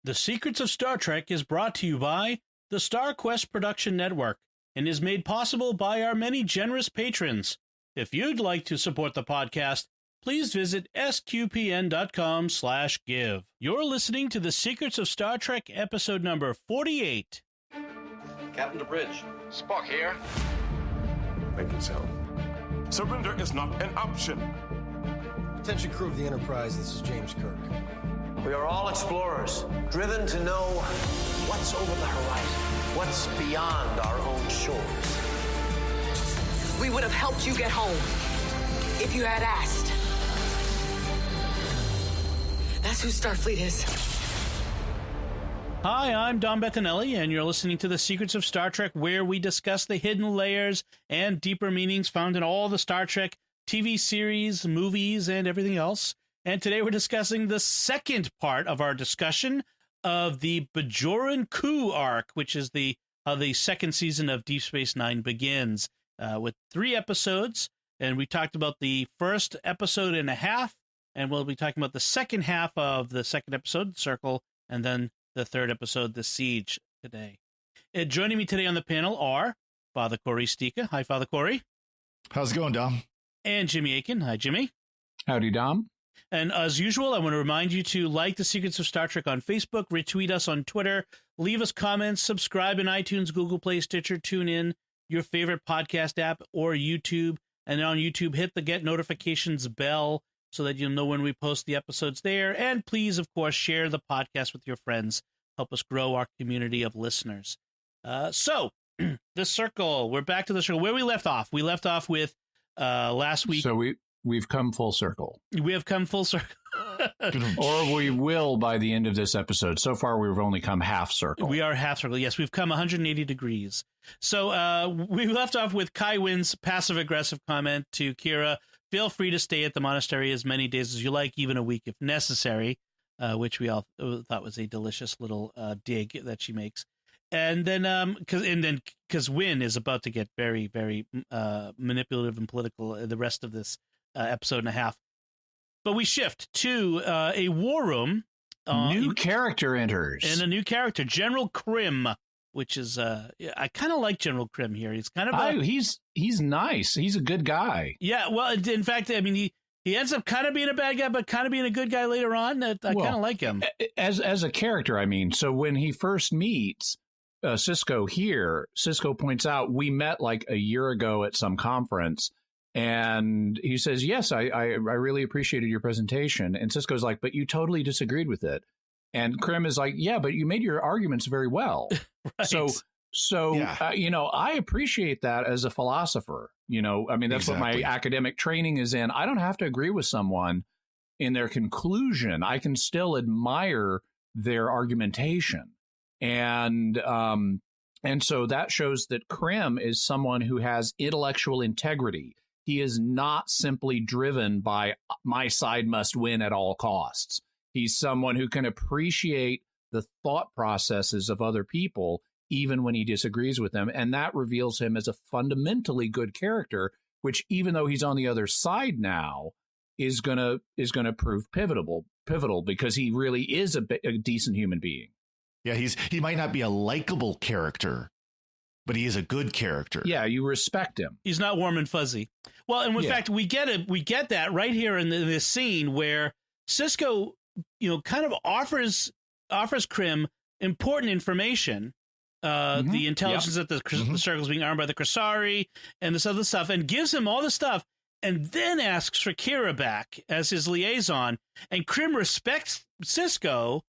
The Secrets of Star Trek is brought to you by the StarQuest Production Network and is made possible by our many generous patrons. If you'd like to support the podcast, please visit sqpn.com/give. You're listening to The Secrets of Star Trek, episode number 48. Captain to bridge. Spock here. Make it so. Surrender is not an option. Attention crew of the Enterprise, this is James Kirk. We are all explorers, driven to know what's over the horizon, what's beyond our own shores. We would have helped you get home if you had asked. That's who Starfleet is. Hi, I'm Dom Bettinelli, and you're listening to The Secrets of Star Trek, where we discuss the hidden layers and deeper meanings found in all the Star Trek TV series, movies, and everything else. And today we're discussing the second part of our discussion of the Bajoran Coup arc, which is how the second season of Deep Space Nine begins, with 3 episodes. And we talked about the first episode and a half, and we'll be talking about the second half of the second episode, Circle, and then the third episode, The Siege, today. Joining me today on the panel are Father Corey Stika. Hi, Father Corey. How's it going, Dom? And Jimmy Aiken. Hi, Jimmy. Howdy, Dom. And as usual, I want to remind you to like The Secrets of Star Trek on Facebook, retweet us on Twitter, leave us comments, subscribe in iTunes, Google Play, Stitcher, TuneIn, your favorite podcast app, or YouTube. And on YouTube, hit the get notifications bell so that you'll know when we post the episodes there. And please, of course, share the podcast with your friends. Help us grow our community of listeners. So, the Circle. We're back to the Circle. Where we left off. We left off with last week. So we've come full circle. We have come full circle. Or we will by the end of this episode. So far, we've only come half circle. We are half circle. Yes, we've come 180 degrees. So we left off with Kai Wynn's passive-aggressive comment to Kira, feel free to stay at the monastery as many days as you like, even a week if necessary, which we all thought was a delicious little dig that she makes. And then because Wynn is about to get very, very manipulative and political the rest of this episode and a half. But we shift to a war room. New character enters. And a new character, General Krim, which is, I kind of like General Krim here. He's kind of he's nice. He's a good guy. Yeah, well, in fact, I mean, he ends up kind of being a bad guy, but kind of being a good guy later on. I kind of like him. As a character, I mean. So when he first meets Sisko here, Sisko points out, we met like a year ago at some conference. And he says, yes, I really appreciated your presentation. And Sisko's like, but you totally disagreed with it. And Krim is like, yeah, but you made your arguments very well. Right. So yeah. I appreciate that as a philosopher. I mean, that's exactly what my academic training is in. I don't have to agree with someone in their conclusion. I can still admire their argumentation. And so that shows that Krim is someone who has intellectual integrity. He is not simply driven by my side must win at all costs. He's someone who can appreciate the thought processes of other people, even when he disagrees with them. And that reveals him as a fundamentally good character, which even though he's on the other side now, is gonna prove pivotal because he really is a decent human being. Yeah, he might not be a likable character, but he is a good character. Yeah, you respect him. He's not warm and fuzzy. Well, and in fact, we get that right here in this scene where Sisko, kind of offers Krim important information, the intelligence that the Circle's being armed by the Krasari and this other stuff, and gives him all the stuff, and then asks for Kira back as his liaison. And Krim respects Sisko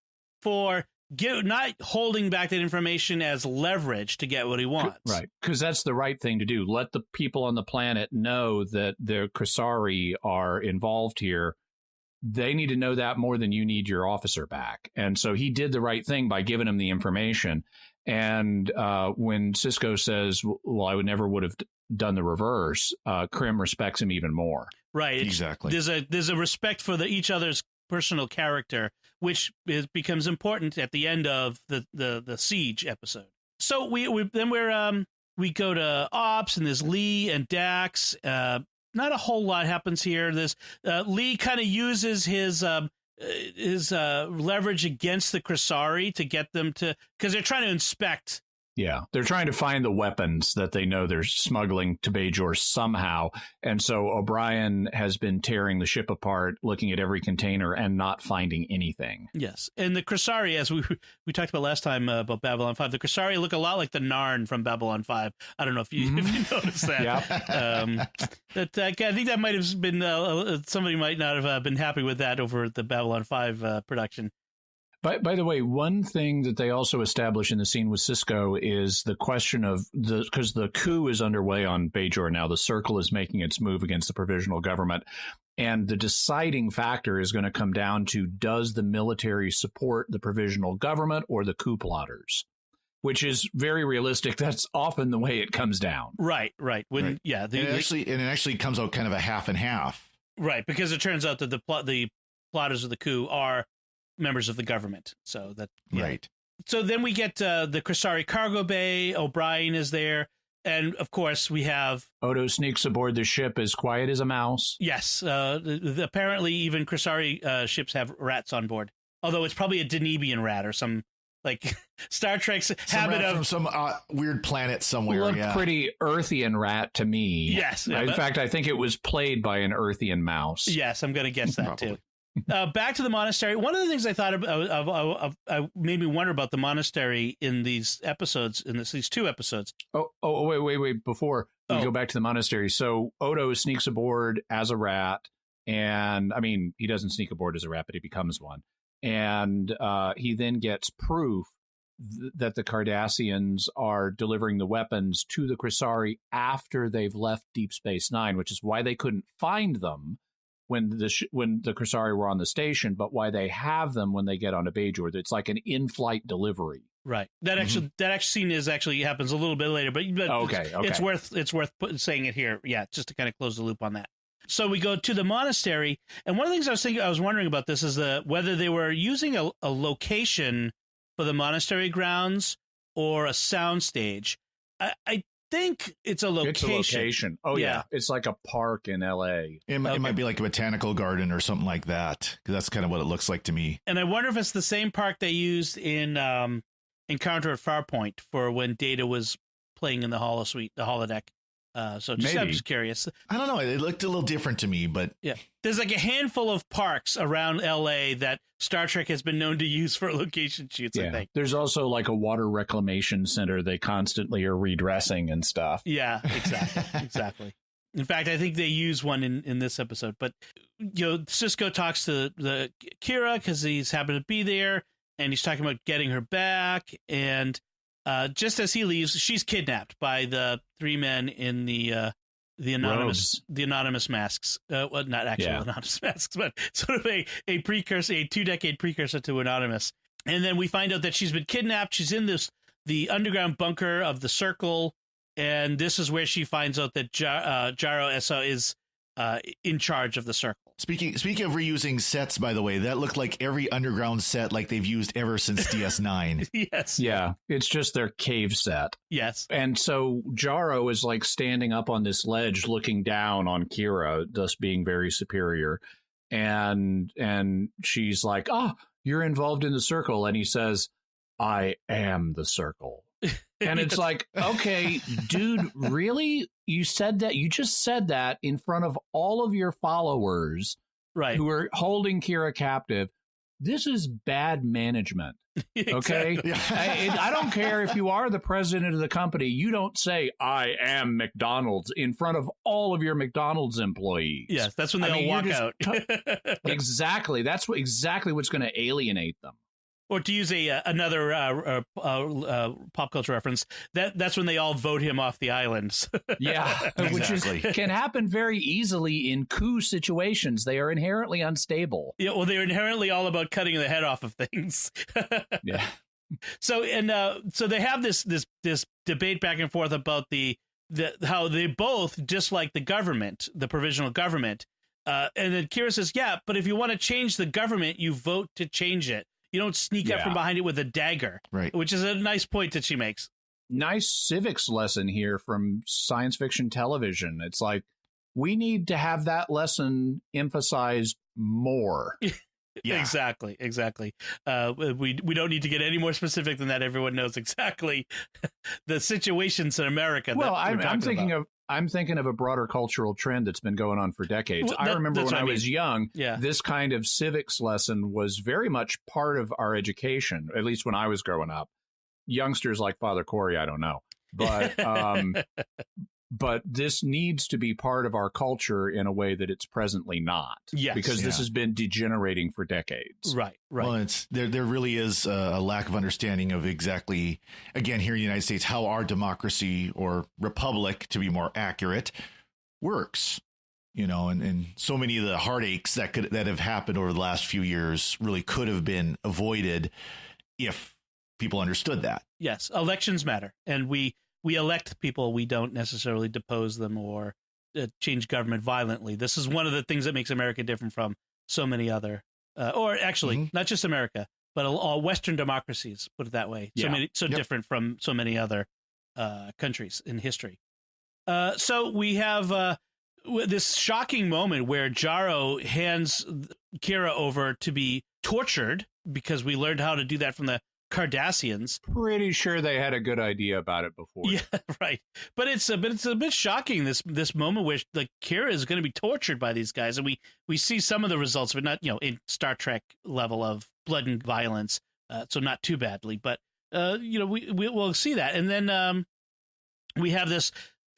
for not holding back that information as leverage to get what he wants. Right, because that's the right thing to do. Let the people on the planet know that the Krasari are involved here. They need to know that more than you need your officer back. And so he did the right thing by giving him the information. And when Sisko says, well, I would have done the reverse, Krim respects him even more. Right. Exactly. There's a respect for each other's personal character, which becomes important at the end of the Siege episode. So we go to Ops, and there's Lee and Dax. Not a whole lot happens here. This Lee kind of uses his leverage against the Krasari to get them to, because they're trying to inspect. Yeah, they're trying to find the weapons that they know they're smuggling to Bajor somehow. And so O'Brien has been tearing the ship apart, looking at every container and not finding anything. Yes. And the Krasari, as we talked about last time about Babylon 5, the Krasari look a lot like the Narn from Babylon 5. I don't know if you noticed that. Yeah. I think that might have been, somebody might not have been happy with that over the Babylon 5 production. By the way, one thing that they also establish in the scene with Sisko is the question of because the coup is underway on Bajor now. The Circle is making its move against the provisional government. And the deciding factor is going to come down to, does the military support the provisional government or the coup plotters? Which is very realistic. That's often the way it comes down. Right. Right. Yeah. It actually comes out kind of a half and half. Right, because it turns out that the plotters of the coup are members of the government. So that Right. So then we get the Krasari cargo bay. O'Brien is there, and of course we have Odo sneaks aboard the ship as quiet as a mouse. Yes, apparently even Krasari ships have rats on board. Although it's probably a Denibian rat or some like Star Trek's habit of from some weird planet somewhere. Looked pretty Earthian rat to me. Yes, in fact, I think it was played by an Earthian mouse. Yes, I'm going to guess that too. Back to the monastery. One of the things I thought of made me wonder about the monastery in these episodes, in these two episodes. Wait. Before we go back to the monastery. So Odo sneaks aboard as a rat. And I mean, he doesn't sneak aboard as a rat, but he becomes one. And he then gets proof that the Cardassians are delivering the weapons to the Krasari after they've left Deep Space Nine, which is why they couldn't find them when the Krasari were on the station, but why they have them when they get onto Bajor. It's like an in-flight delivery. Right. That actually scene happens a little bit later, but okay. It's worth saying it here. Yeah, just to kind of close the loop on that. So we go to the monastery, and one of the things I was wondering about this is whether they were using a location for the monastery grounds or a soundstage. I think it's a location. It's a location. Oh, yeah. It's like a park in L.A. It might be like a botanical garden or something like that, because that's kind of what it looks like to me. And I wonder if it's the same park they used in Encounter at Farpoint for when Data was playing in the holosuite, the holodeck. I'm just curious. I don't know. It looked a little different to me, but yeah, there's like a handful of parks around L.A. that Star Trek has been known to use for location shoots. Yeah. I think there's also like a water reclamation center they constantly are redressing and stuff. Yeah, exactly. In fact, I think they use one in this episode. But Sisko talks to the Kira because he's happened to be there, and he's talking about getting her back. And just as he leaves, she's kidnapped by the three men in the anonymous masks. Well, not actual anonymous masks, but sort of a precursor, a 2-decade precursor to Anonymous. And then we find out that she's been kidnapped. She's in the underground bunker of the Circle, and this is where she finds out that Jaro Essa is in charge of the Circle. Speaking of reusing sets, by the way, that looked like every underground set like they've used ever since DS9. Yes. Yeah, it's just their cave set. Yes. And so Jaro is like standing up on this ledge looking down on Kira, thus being very superior. And she's like, you're involved in the Circle. And he says, I am the Circle. And it's like, okay, dude, really? You just said that in front of all of your followers, right, who are holding Kira captive. This is bad management. Okay. I don't care if you are the president of the company. You don't say, I am McDonald's in front of all of your McDonald's employees. Yes. That's when they all walk out. Exactly. That's exactly what's going to alienate them. Or to use another pop culture reference, that's when they all vote him off the islands. Yeah, exactly. Which can happen very easily in coup situations. They are inherently unstable. Yeah, well, they're inherently all about cutting the head off of things. Yeah. So they have this debate back and forth about the how they both dislike the government, the provisional government, and then Kira says, "Yeah, but if you want to change the government, you vote to change it. You don't sneak up from behind it with a dagger," right? Which is a nice point that she makes. Nice civics lesson here from science fiction television. It's like, we need to have that lesson emphasized more. Yeah. Exactly. We don't need to get any more specific than that. Everyone knows exactly the situations in America. Well, I'm thinking of a broader cultural trend that's been going on for decades. Well, I remember when I was young, Yeah. this kind of civics lesson was very much part of our education, at least when I was growing up. Youngsters like Father Corey, I don't know. But but this needs to be part of our culture in a way that it's presently not. Yes. Because this has been degenerating for decades. Right. Well, there really is a lack of understanding of exactly, again, here in the United States, how our democracy, or republic, to be more accurate, works. And so many of the heartaches that have happened over the last few years really could have been avoided if people understood that. Yes, elections matter, and we elect people. We don't necessarily depose them or change government violently. This is one of the things that makes America different from so many other, or actually not just America, but all Western democracies. Put it that way. Different from so many other countries in history. So we have this shocking moment where Jaro hands Kira over to be tortured, because we learned how to do that from the Cardassians. Pretty sure they had a good idea about it before. Yeah, right. But it's a bit shocking, this moment where Kira is going to be tortured by these guys, and we see some of the results of it, not in Star Trek level of blood and violence, so not too badly, but we'll see that, and then we have this.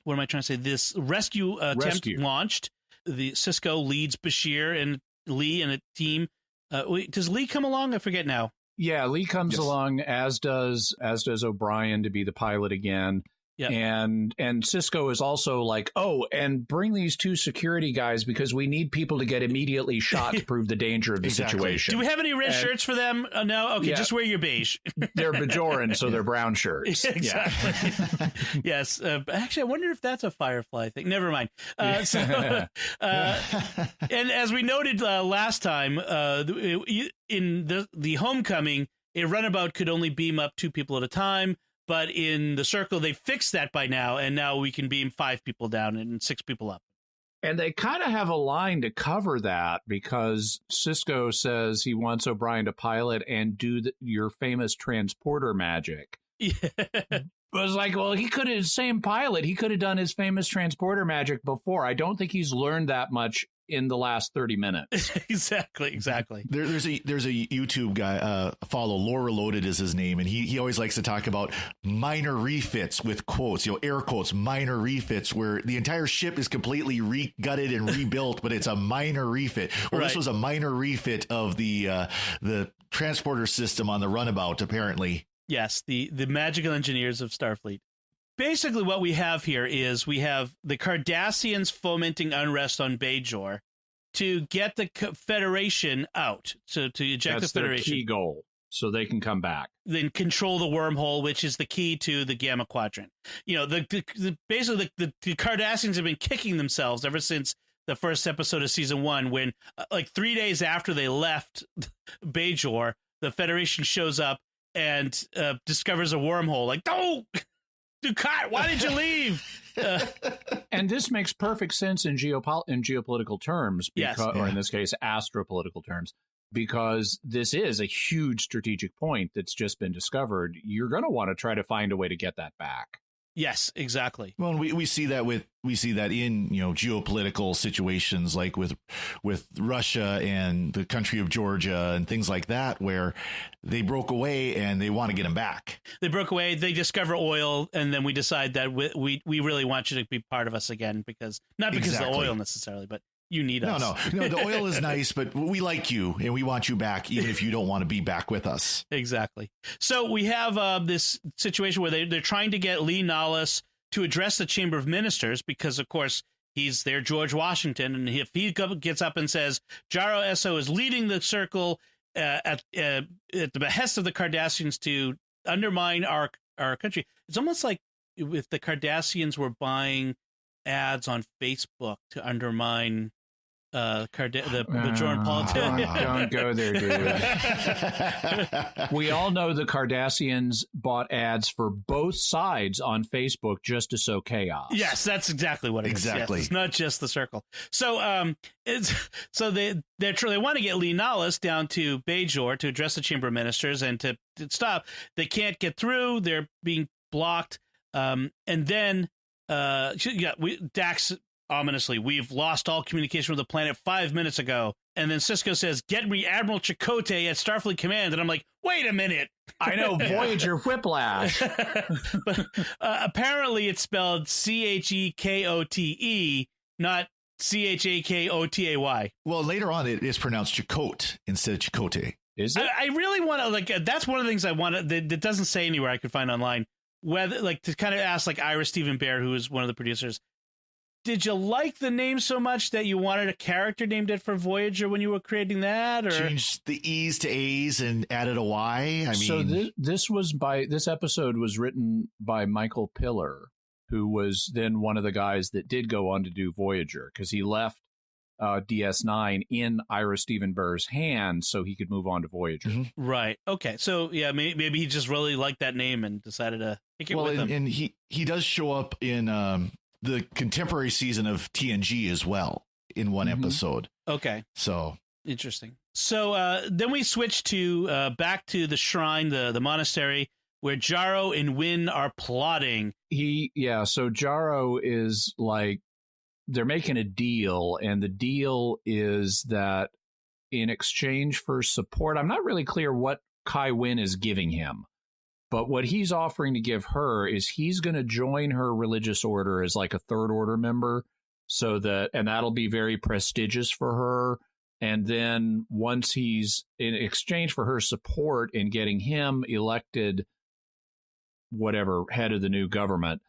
What am I trying to say? This rescue attempt launched. The Cisco leads Bashir and Lee and a team. Does Lee come along? I forget now. Yeah, Lee comes along, as does O'Brien, to be the pilot again. Yeah. And Cisco is also like, and bring these two security guys because we need people to get immediately shot to prove the danger of the situation. Do we have any red shirts for them? No? Okay, just wear your beige. They're Bajoran, so they're brown shirts. Exactly. Yeah. Yes. Actually, I wonder if that's a Firefly thing. Never mind. And as we noted last time, in the Homecoming, a runabout could only beam up 2 people at a time. But in the Circle, they fixed that by now, and now we can beam 5 people down and 6 people up. And they kind of have a line to cover that, because Cisco says he wants O'Brien to pilot and do your famous transporter magic. Yeah. It was like, well, he could have, same pilot, he could have done his famous transporter magic before. I don't think he's learned that much in the last 30 minutes. Exactly. There's a YouTube guy, follow, Laura Loaded is his name, and he always likes to talk about minor refits with quotes, air quotes, minor refits, where the entire ship is completely gutted and rebuilt, but it's a minor refit. Well, This was a minor refit of the transporter system on the runabout, apparently. Yes, the magical engineers of Starfleet. Basically, what we have here is we have the Cardassians fomenting unrest on Bajor to get the Federation out, to eject the Federation. That's their key goal, so they can come back. Then control the wormhole, which is the key to the Gamma Quadrant. Basically, the Cardassians have been kicking themselves ever since the first episode of season 1, when 3 days after they left Bajor, the Federation shows up and discovers a wormhole. Like, no! Ducat, why did you leave? And this makes perfect sense in geopolitical terms, or in this case, astropolitical terms, because this is a huge strategic point that's just been discovered. You're going to want to try to find a way to get that back. Yes, exactly. Well, we see that in geopolitical situations, like with Russia and the country of Georgia and things like that, where they broke away and they want to get them back. They broke away. They discover oil, and then we decide that we really want you to be part of us again, because not because of the oil necessarily, but you need us. No, the oil is nice, but we like you and we want you back, even if you don't want to be back with us. Exactly. So we have this situation where they're trying to get Lee Nallis to address the Chamber of Ministers, because, of course, he's their George Washington. And if he gets up and says, Jaro Esso is leading the Circle at the behest of the Cardassians to undermine our country, it's almost like if the Cardassians were buying ads on Facebook to undermine the Bajoran politics. Don't go there, dude. We all know the Cardassians bought ads for both sides on Facebook just to sow chaos. Yes, that's exactly what it is. Yes, it's not just the circle. So they want to get Lee Nahlas down to Bajor to address the Chamber of Ministers and to stop. They can't get through. They're being blocked. And then Dax ominously, we've lost all communication with the planet 5 minutes ago. And then Sisko says, get me Admiral Chakotay at Starfleet Command. And I'm like, wait a minute. I know, Voyager whiplash. But apparently it's spelled Chekote, not Chakotay. Well, later on it is pronounced Chakotay instead of Chakotay. Is it? I really want to, that's one of the things I want that doesn't say anywhere I could find online. Whether, to kind of ask, Ira Stephen Bear, who is one of the producers, did you like the name so much that you wanted a character named it for Voyager when you were creating that, or changed the E's to A's and added a Y? I mean, so this episode was written by Michael Piller, who was then one of the guys that did go on to do Voyager, because he left DS9 in Ira Stephen Bear's hands so he could move on to Voyager. Mm-hmm. Right. Okay. So yeah, maybe he just really liked that name and decided to take it with him. And he does show up in the contemporary season of TNG as well in one episode. Okay. So interesting. So then we switch to back to the shrine, the monastery, where Jaro and Wynn are plotting. So Jaro is they're making a deal, and the deal is that in exchange for support, I'm not really clear what Kai Wynn is giving him, but what he's offering to give her is he's going to join her religious order as a third order member, and that'll be very prestigious for her. And then once he's in exchange for her support in getting him elected, whatever, head of the new government,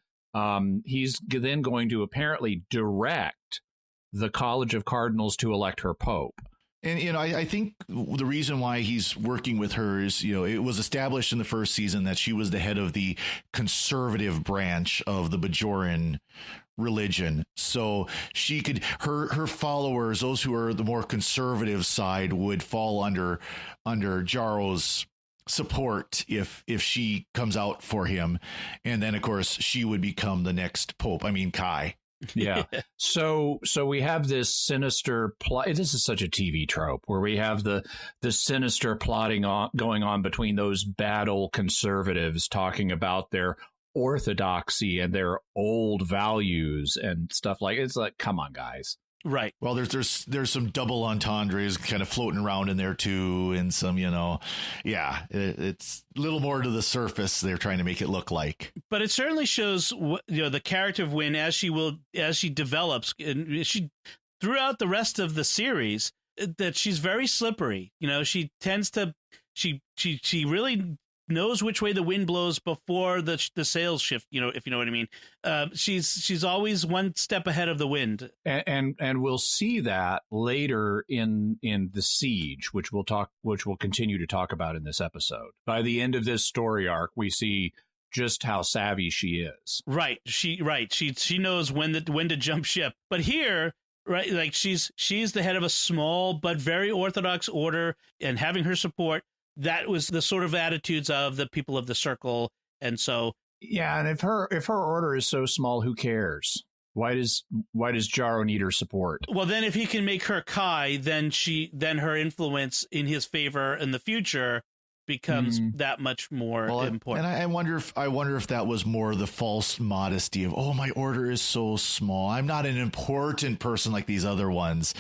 he's then going to apparently direct the College of Cardinals to elect her pope. And, I think the reason why he's working with her is, it was established in the first season that she was the head of the conservative branch of the Bajoran religion. So she could, her followers, those who are the more conservative side, would fall under Jaro's support if she comes out for him. And then, of course, she would become the next pope. I mean, Kai. Yeah. So we have this sinister plot. This is such a TV trope where we have the sinister plotting going on between those bad old conservatives talking about their orthodoxy and their old values and stuff it's come on, guys. Right. Well, there's some double entendres kind of floating around in there too, and some, it's a little more to the surface. They're trying to make it look like, but it certainly shows the character of Wynn as she develops, and she throughout the rest of the series, that she's very slippery. She tends to she really knows which way the wind blows before the sails shift, if you know what I mean. She's always one step ahead of the wind. And we'll see that later in the Siege, which we'll continue to talk about in this episode. By the end of this story arc, we see just how savvy she is. Right. She knows when to jump ship. But here, right, she's the head of a small but very orthodox order, and having her support, that was the sort of attitudes of the people of the Circle. And so, yeah, and if her order is so small, who cares? Why does Jaro need her support? Well, then if he can make her Kai, then her influence in his favor in the future becomes that much more important. And I wonder if that was more the false modesty of, oh, my order is so small, I'm not an important person like these other ones.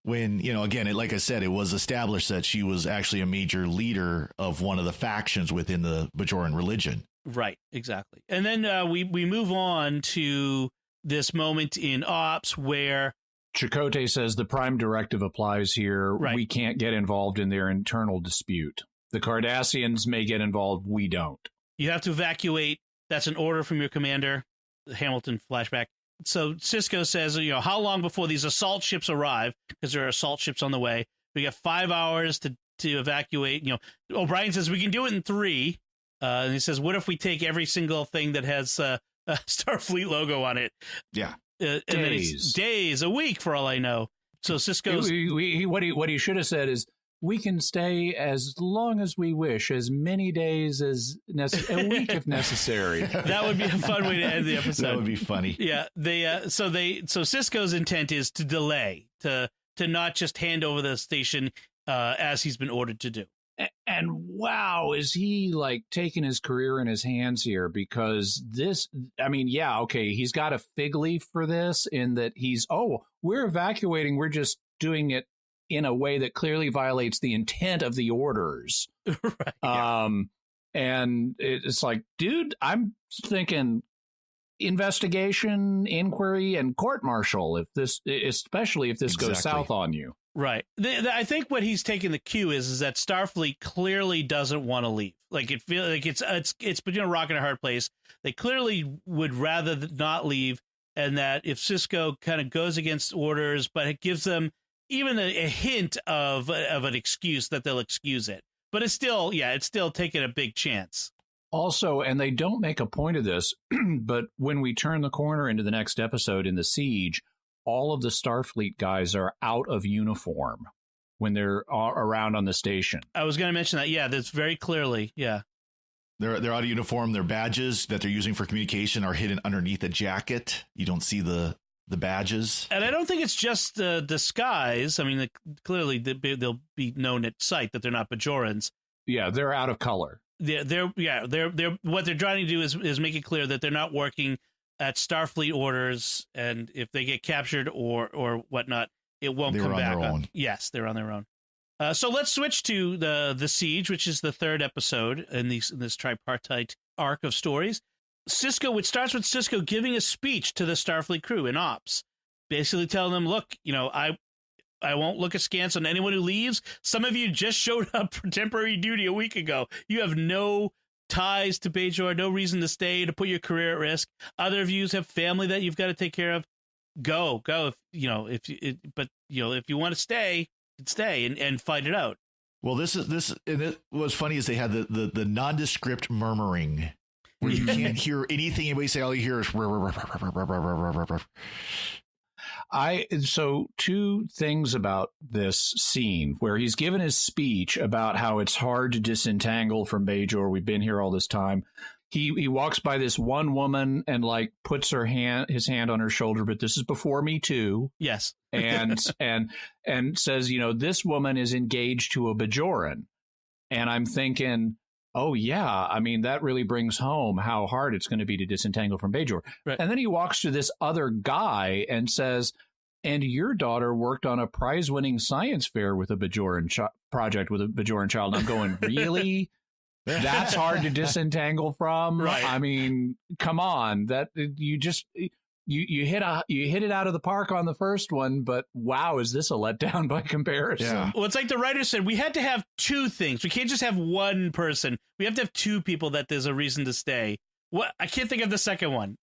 When, again, like I said, it was established that she was actually a major leader of one of the factions within the Bajoran religion. Right, exactly. And then we move on to this moment in Ops where Chakotay says the Prime Directive applies here. Right. We can't get involved in their internal dispute. The Cardassians may get involved. We don't. You have to evacuate. That's an order from your commander. The Hamilton flashback. So Sisko says, how long before these assault ships arrive? Because there are assault ships on the way. We got 5 hours to evacuate. O'Brien says we can do it in 3. And he says, what if we take every single thing that has a Starfleet logo on it? Yeah. And then days, a week for all I know. So Sisko's what he should have said is, we can stay as long as we wish, as many days as a week if necessary. That would be a fun way to end the episode. That would be funny. Yeah, so Sisko's intent is to delay, to not just hand over the station as he's been ordered to do. And wow, is he like taking his career in his hands here? Because this, I mean, yeah, okay, he's got a fig leaf for this in that we're evacuating, we're just doing it in a way that clearly violates the intent of the orders. Right. Yeah. And it's like, dude, I'm thinking investigation, inquiry, and court-martial, especially if this goes south on you. Right. I think what he's taking the cue is that Starfleet clearly doesn't want to leave. Like, it feels like it's between a rock and a hard place. They clearly would rather not leave, and that if Sisko kind of goes against orders, but it gives them even a hint of an excuse, that they'll excuse it. But it's still taking a big chance. Also, and they don't make a point of this, but when we turn the corner into the next episode in the Siege, all of the Starfleet guys are out of uniform when they're around on the station. I was going to mention that. Yeah, that's very clearly. Yeah. They're out of uniform. Their badges that they're using for communication are hidden underneath a jacket. You don't see the badges. And I don't think it's just disguise. I mean, clearly they'll be known at sight that they're not Bajorans. Yeah, they're out of color. They're what they're trying to do is make it clear that they're not working at Starfleet orders, and if they get captured or whatnot, it won't come back. Yes, they're on their own. So let's switch to the Siege, which is the third episode in this tripartite arc of stories. It starts with Sisko giving a speech to the Starfleet crew in ops, basically telling them, look, I won't look askance on anyone who leaves. Some of you just showed up for temporary duty a week ago. You have no ties to Bajor, no reason to stay, to put your career at risk. Other of you have family that you've got to take care of. Go. If you want to stay, stay and fight it out. Well, what's funny is they had the nondescript murmuring where you can't hear anything anybody say. All you hear is So two things about this scene where he's given his speech about how it's hard to disentangle from Bajor. We've been here all this time. He walks by this one woman and like puts his hand on her shoulder, but this is before Me Too. Yes. and says, this woman is engaged to a Bajoran. And I'm thinking, oh, yeah, I mean, that really brings home how hard it's going to be to disentangle from Bajor. Right. And then he walks to this other guy and says, and your daughter worked on a prize-winning science fair with a Bajoran project with a Bajoran child. And I'm going, really? That's hard to disentangle from? Right. I mean, come on. That you just... You hit it out of the park on the first one, but wow, is this a letdown by comparison? Yeah. Well, it's like the writer said, we had to have two things. We can't just have one person. We have to have two people that there's a reason to stay. What? I can't think of the second one.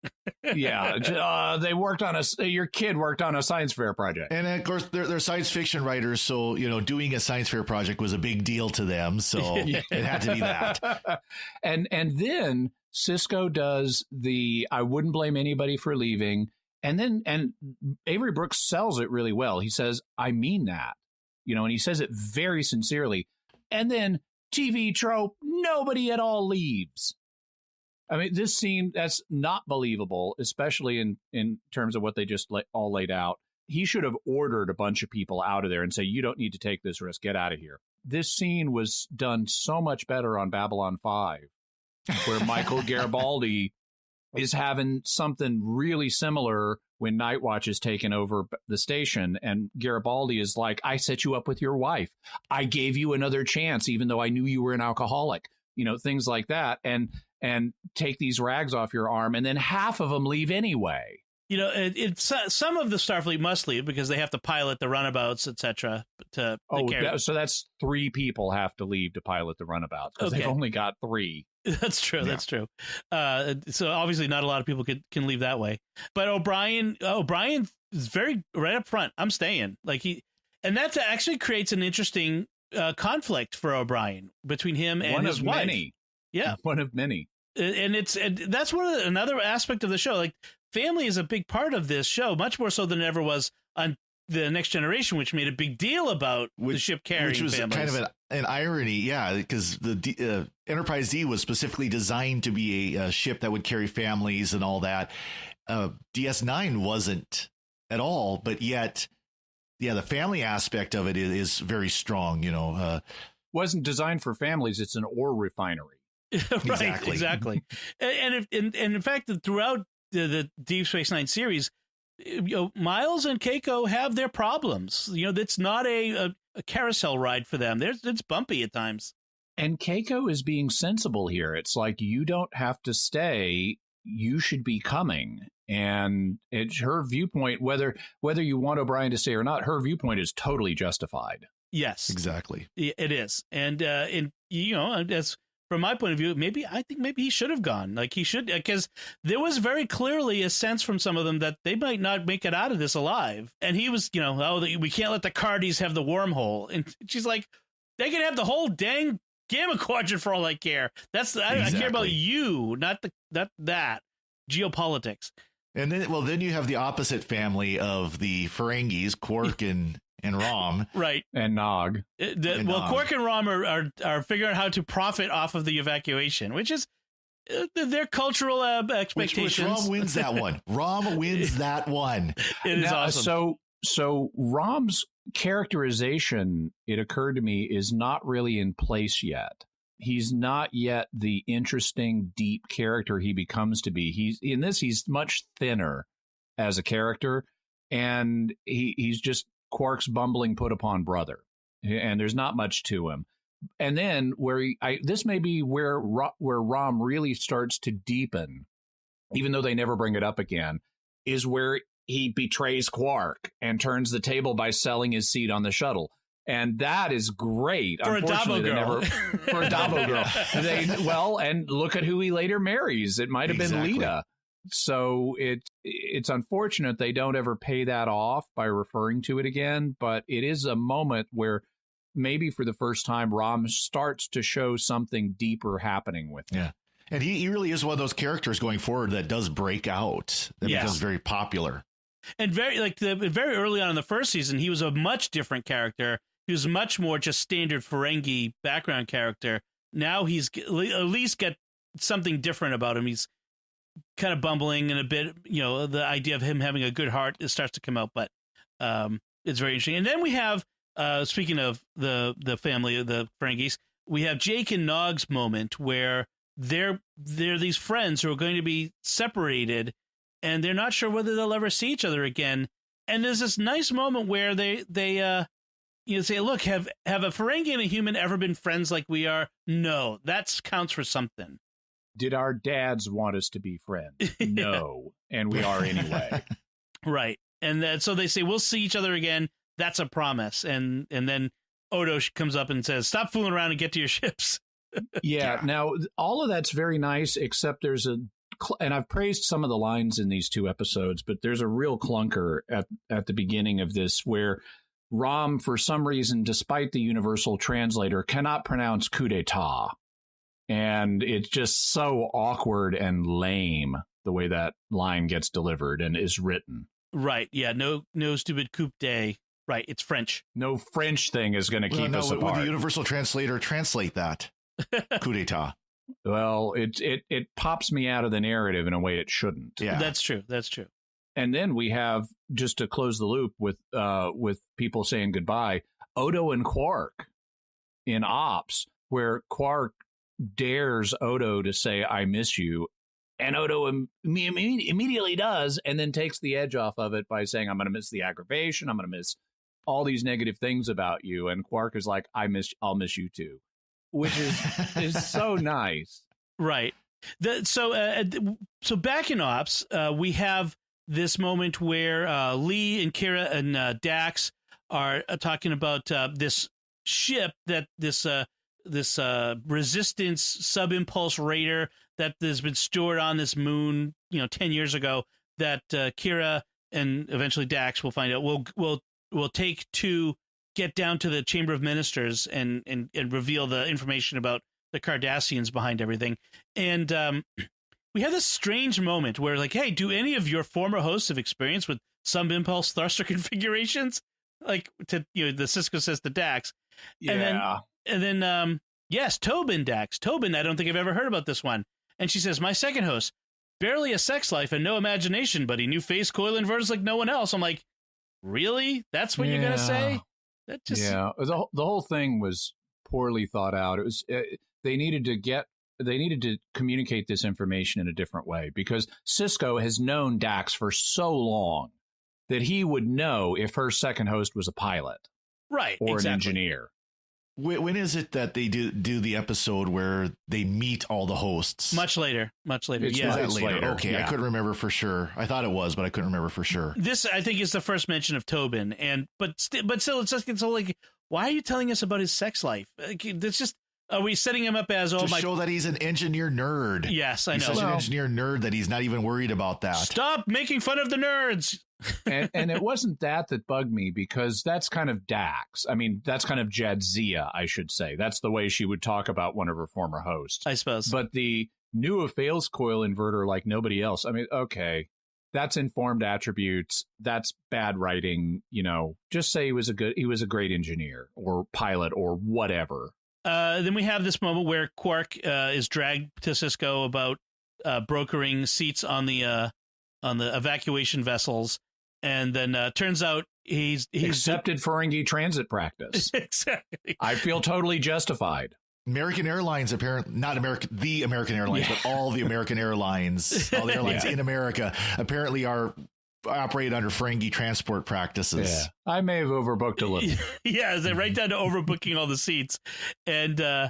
Yeah, they worked on your kid worked on a science fair project, and of course they're science fiction writers, so doing a science fair project was a big deal to them. So it had to be that. And then Sisko does I wouldn't blame anybody for leaving. And Avery Brooks sells it really well. He says, I mean that, and he says it very sincerely. And then TV trope, nobody at all leaves. I mean, this scene, that's not believable, especially in terms of what they just all laid out. He should have ordered a bunch of people out of there and say, you don't need to take this risk. Get out of here. This scene was done so much better on Babylon 5. Where Michael Garibaldi is having something really similar when Night Watch is taken over the station. And Garibaldi is like, I set you up with your wife. I gave you another chance, even though I knew you were an alcoholic, things like that. And take these rags off your arm. And then half of them leave anyway. Some of the Starfleet must leave because they have to pilot the runabouts, etc. So that's 3 people have to leave to pilot the runabouts because they've only got 3. That's true. Yeah. That's true. So obviously not a lot of people can leave that way. But O'Brien is very right up front. I'm staying. And that actually creates an interesting conflict for O'Brien between him and his wife. Many. Yeah, one of many. And that's another aspect of the show. Like family is a big part of this show, much more so than it ever was the Next Generation, which made a big deal about the ship carrying which was families. kind of an irony, yeah, because the Enterprise D was specifically designed to be a ship that would carry families and all that. DS9 wasn't at all, but yet, yeah, the family aspect of it is very strong. Wasn't designed for families. It's an ore refinery. Right, exactly. And in fact, throughout the Deep Space Nine series, Miles and Keiko have their problems. It's not a carousel ride for them. It's bumpy at times. And Keiko is being sensible here. It's like, you don't have to stay. You should be coming. And it's her viewpoint, whether you want O'Brien to stay or not, her viewpoint is totally justified. Yes, exactly. It is. And as from my point of view, I think maybe he should have gone. Like, he should, because there was very clearly a sense from some of them that they might not make it out of this alive. And he was, we can't let the Cardis have the wormhole. And she's like, they can have the whole dang Gamma Quadrant for all I care. I care about you, not that geopolitics. And then you have the opposite family of the Ferengis, Quark and Rom, right, and Nog. Quark and Rom are figuring out how to profit off of the evacuation, which is their cultural expectations. Which Rom wins that one. Rom wins that one. It is awesome. So Rom's characterization, it occurred to me, is not really in place yet. He's not yet the interesting, deep character he becomes to be. He's much thinner as a character, and he's just Quark's bumbling put upon brother, and there's not much to him. And then this may be where Rom really starts to deepen, even though they never bring it up again, is where he betrays Quark and turns the table by selling his seat on the shuttle. And that is great. For a Dabo girl. For a Dabo girl. And look at who he later marries. It might have been Lita. So it's unfortunate they don't ever pay that off by referring to it again. But it is a moment where maybe for the first time, Rom starts to show something deeper happening with him. Yeah. And he really is one of those characters going forward that does break out. That becomes very popular. And very early on in the first season, he was a much different character. He was much more just standard Ferengi background character. Now he's at least got something different about him. He's kind of bumbling and a bit, the idea of him having a good heart starts to come out, but it's very interesting. And then we have, speaking of the family of the Ferengis, we have Jake and Nog's moment where they're these friends who are going to be separated and they're not sure whether they'll ever see each other again. And there's this nice moment where they say, look, have a Ferengi and a human ever been friends like we are? No, that counts for something. Did our dads want us to be friends? No. And we are anyway. Right. And so they say, we'll see each other again. That's a promise. And then Odo comes up and says, stop fooling around and get to your ships. Yeah. Now, all of that's very nice, except there's and I've praised some of the lines in these two episodes, but there's a real clunker at the beginning of this where Rom, for some reason, despite the universal translator, cannot pronounce coup d'etat. And it's just so awkward and lame the way that line gets delivered and is written. Right. Yeah. No stupid coup de. Right. It's French. No French thing is going to keep us apart. Would the universal translator translate that? Coup d'etat. Well, it pops me out of the narrative in a way it shouldn't. Yeah, that's true. And then we have, just to close the loop with people saying goodbye, Odo and Quark in Ops, where Quark dares Odo to say, I miss you. And Odo immediately does, and then takes the edge off of it by saying, I'm going to miss the aggravation. I'm going to miss all these negative things about you. And Quark is like, I'll miss you too, which is so nice. Right. So back in Ops, we have this moment where Lee and Kira and Dax are talking about this ship that this resistance sub-impulse raider that has been stored on this moon, 10 years ago, that Kira and eventually Dax will find out will take to get down to the Chamber of Ministers and reveal the information about the Cardassians behind everything. And we have this strange moment where, like, hey, do any of your former hosts have experience with some impulse thruster configurations, like to the Cisco says to Dax. Yeah. And then yes, Tobin Dax. Tobin, I don't think I've ever heard about this one. And she says, my second host, barely a sex life and no imagination, but he knew phase coil inverters like no one else. I'm like, really? That's what you're gonna say? That just the whole thing was poorly thought out. It was they needed to communicate this information in a different way, because Cisco has known Dax for so long that he would know if her second host was a pilot, right, or exactly. an engineer. When is it that they do the episode where they meet all the hosts? Much later. It's later. Okay, yeah. I couldn't remember for sure. I thought it was, but I couldn't remember for sure. This, I think, is the first mention of Tobin, but still, it's all like, why are you telling us about his sex life? It's just, are we setting him up as show that he's an engineer nerd? Yes, I know. He's such an engineer nerd that he's not even worried about that. Stop making fun of the nerds. and it wasn't that bugged me, because that's kind of Dax. I mean, that's kind of Jadzia, I should say. That's the way she would talk about one of her former hosts, I suppose. But the knew a phase coil inverter like nobody else. I mean, okay, that's informed attributes. That's bad writing. Just say he was a great engineer or pilot or whatever. Then we have this moment where Quark is dragged to Cisco about brokering seats on the evacuation vessels. And then turns out he's accepted Ferengi transit practice. Exactly. I feel totally justified. American Airlines, apparently not the American Airlines, but all the American airlines, all the airlines in America apparently operate under Ferengi transport practices. Yeah. I may have overbooked a little. Yeah, they're right down to overbooking all the seats. And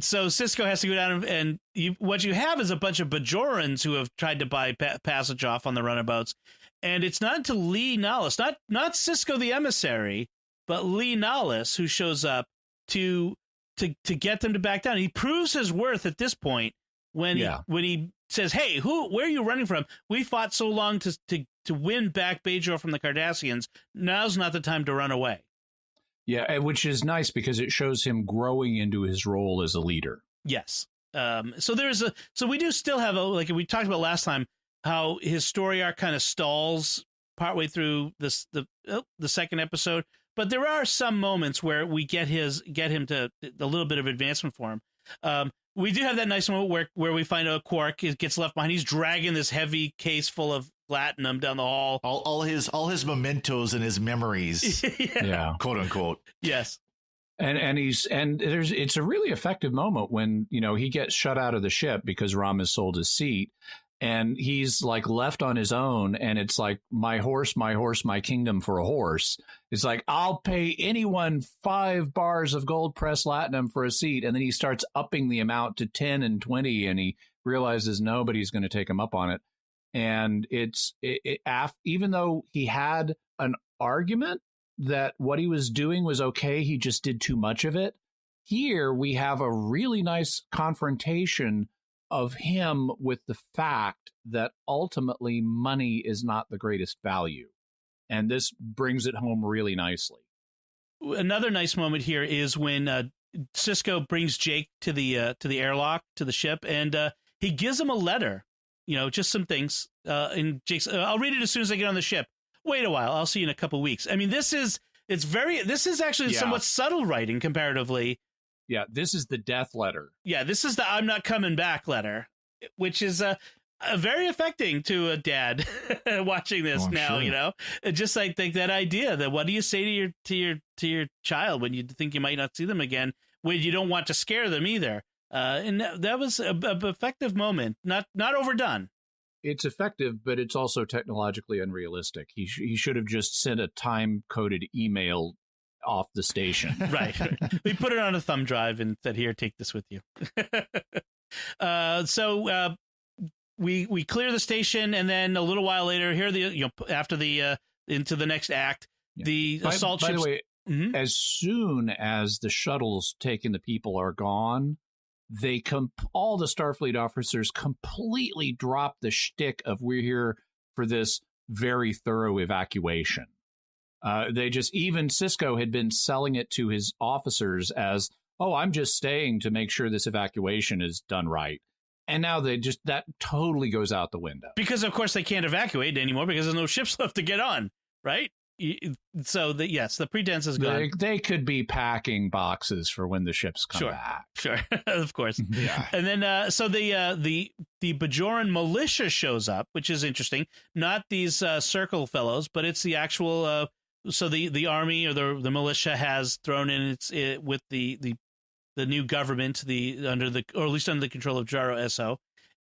so Cisco has to go down and what you have is a bunch of Bajorans who have tried to buy passage off on the runabouts. And it's not until Lee Nollis, not Cisco the emissary, but Lee Nollis, who shows up to get them to back down. He proves his worth at this point when he says, "Hey, where are you running from? We fought so long to win back Bajor from the Cardassians. Now's not the time to run away." Yeah, which is nice because it shows him growing into his role as a leader. Yes. So we do still have like we talked about last time, how his story arc kind of stalls partway through the second episode, but there are some moments where we get him to a little bit of advancement for him. We do have that nice moment where we find out Quark gets left behind. He's dragging this heavy case full of platinum down the hall. All his mementos and his memories. Yeah. Quote unquote. Yes. And it's a really effective moment when, he gets shut out of the ship because Ram has sold his seat, and he's like left on his own, and it's like, my horse, my kingdom for a horse. It's like, I'll pay anyone 5 bars of gold pressed latinum for a seat. And then he starts upping the amount to 10 and 20, and he realizes nobody's going to take him up on it. And even though he had an argument that what he was doing was okay, he just did too much of it. Here we have a really nice confrontation of him with the fact that ultimately money is not the greatest value. And this brings it home really nicely. Another nice moment here is when Cisco brings Jake to the airlock, to the ship, and he gives him a letter, just some things. And Jake's, I'll read it as soon as I get on the ship. Wait a while, I'll see you in a couple weeks. I mean, this is actually somewhat subtle writing comparatively. Yeah, this is the death letter. Yeah, this is the I'm not coming back letter, which is very affecting to a dad watching this now, sure. Just like that idea that what do you say to your child when you think you might not see them again, when you don't want to scare them either. And that was a effective moment, not overdone. It's effective, but it's also technologically unrealistic. He should have just sent a time-coded email off the station. Right. We put it on a thumb drive and said, "Here, take this with you." So we clear the station, and then a little while later, after the into the next act, the assault ships. By the way, as soon as the shuttles taking the people are gone, all the Starfleet officers completely drop the shtick of we're here for this very thorough evacuation. Even Cisco had been selling it to his officers as, oh, I'm just staying to make sure this evacuation is done right. And now that totally goes out the window. Because, of course, they can't evacuate anymore because there's no ships left to get on, right? So, the pretense is gone. They could be packing boxes for when the ships come back. Sure, of course. Yeah. And then, so the Bajoran militia shows up, which is interesting. Not these circle fellows, but it's the actual. So the army or the militia has thrown in with the new government, or at least under the control of Jaro Esso,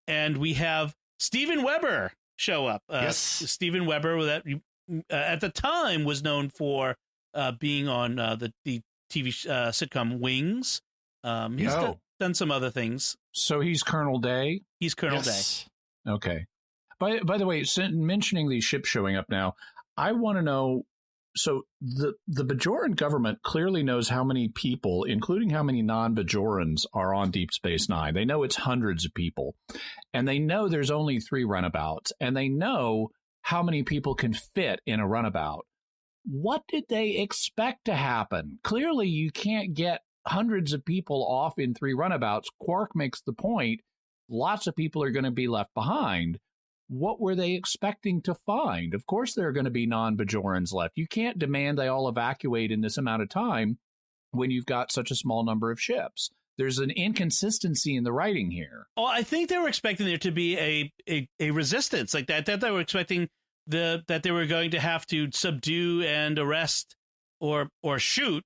and we have Steven Weber show up. Yes, Steven Weber, that at the time was known for being on the TV sitcom Wings. He's done some other things. So he's Colonel Day. He's Colonel Day. Okay. By the way, mentioning these ships showing up now, I want to know. So the Bajoran government clearly knows how many people, including how many non-Bajorans, are on Deep Space Nine. They know it's hundreds of people, and they know there's only 3 runabouts, and they know how many people can fit in a runabout. What did they expect to happen? Clearly, you can't get hundreds of people off in 3 runabouts. Quark makes the point, lots of people are going to be left behind. What were they expecting to find? Of course, there are going to be non-Bajorans left. You can't demand they all evacuate in this amount of time when you've got such a small number of ships. There's an inconsistency in the writing here. Oh, I think they were expecting there to be a resistance like that. That they were expecting that they were going to have to subdue and arrest or shoot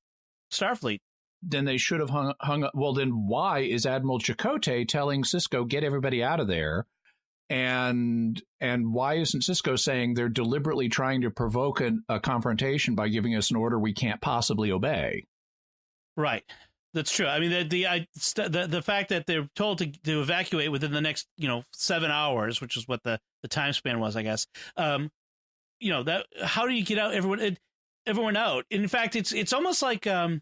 Starfleet. Then they should have hung up. Well, then why is Admiral Chakotay telling Sisko, get everybody out of there? And why isn't Sisko saying they're deliberately trying to provoke a confrontation by giving us an order we can't possibly obey? Right. That's true. I mean, the fact that they're told to evacuate within the next 7 hours, which is what the time span was, I guess. That how do you get out everyone out? In fact, it's almost like I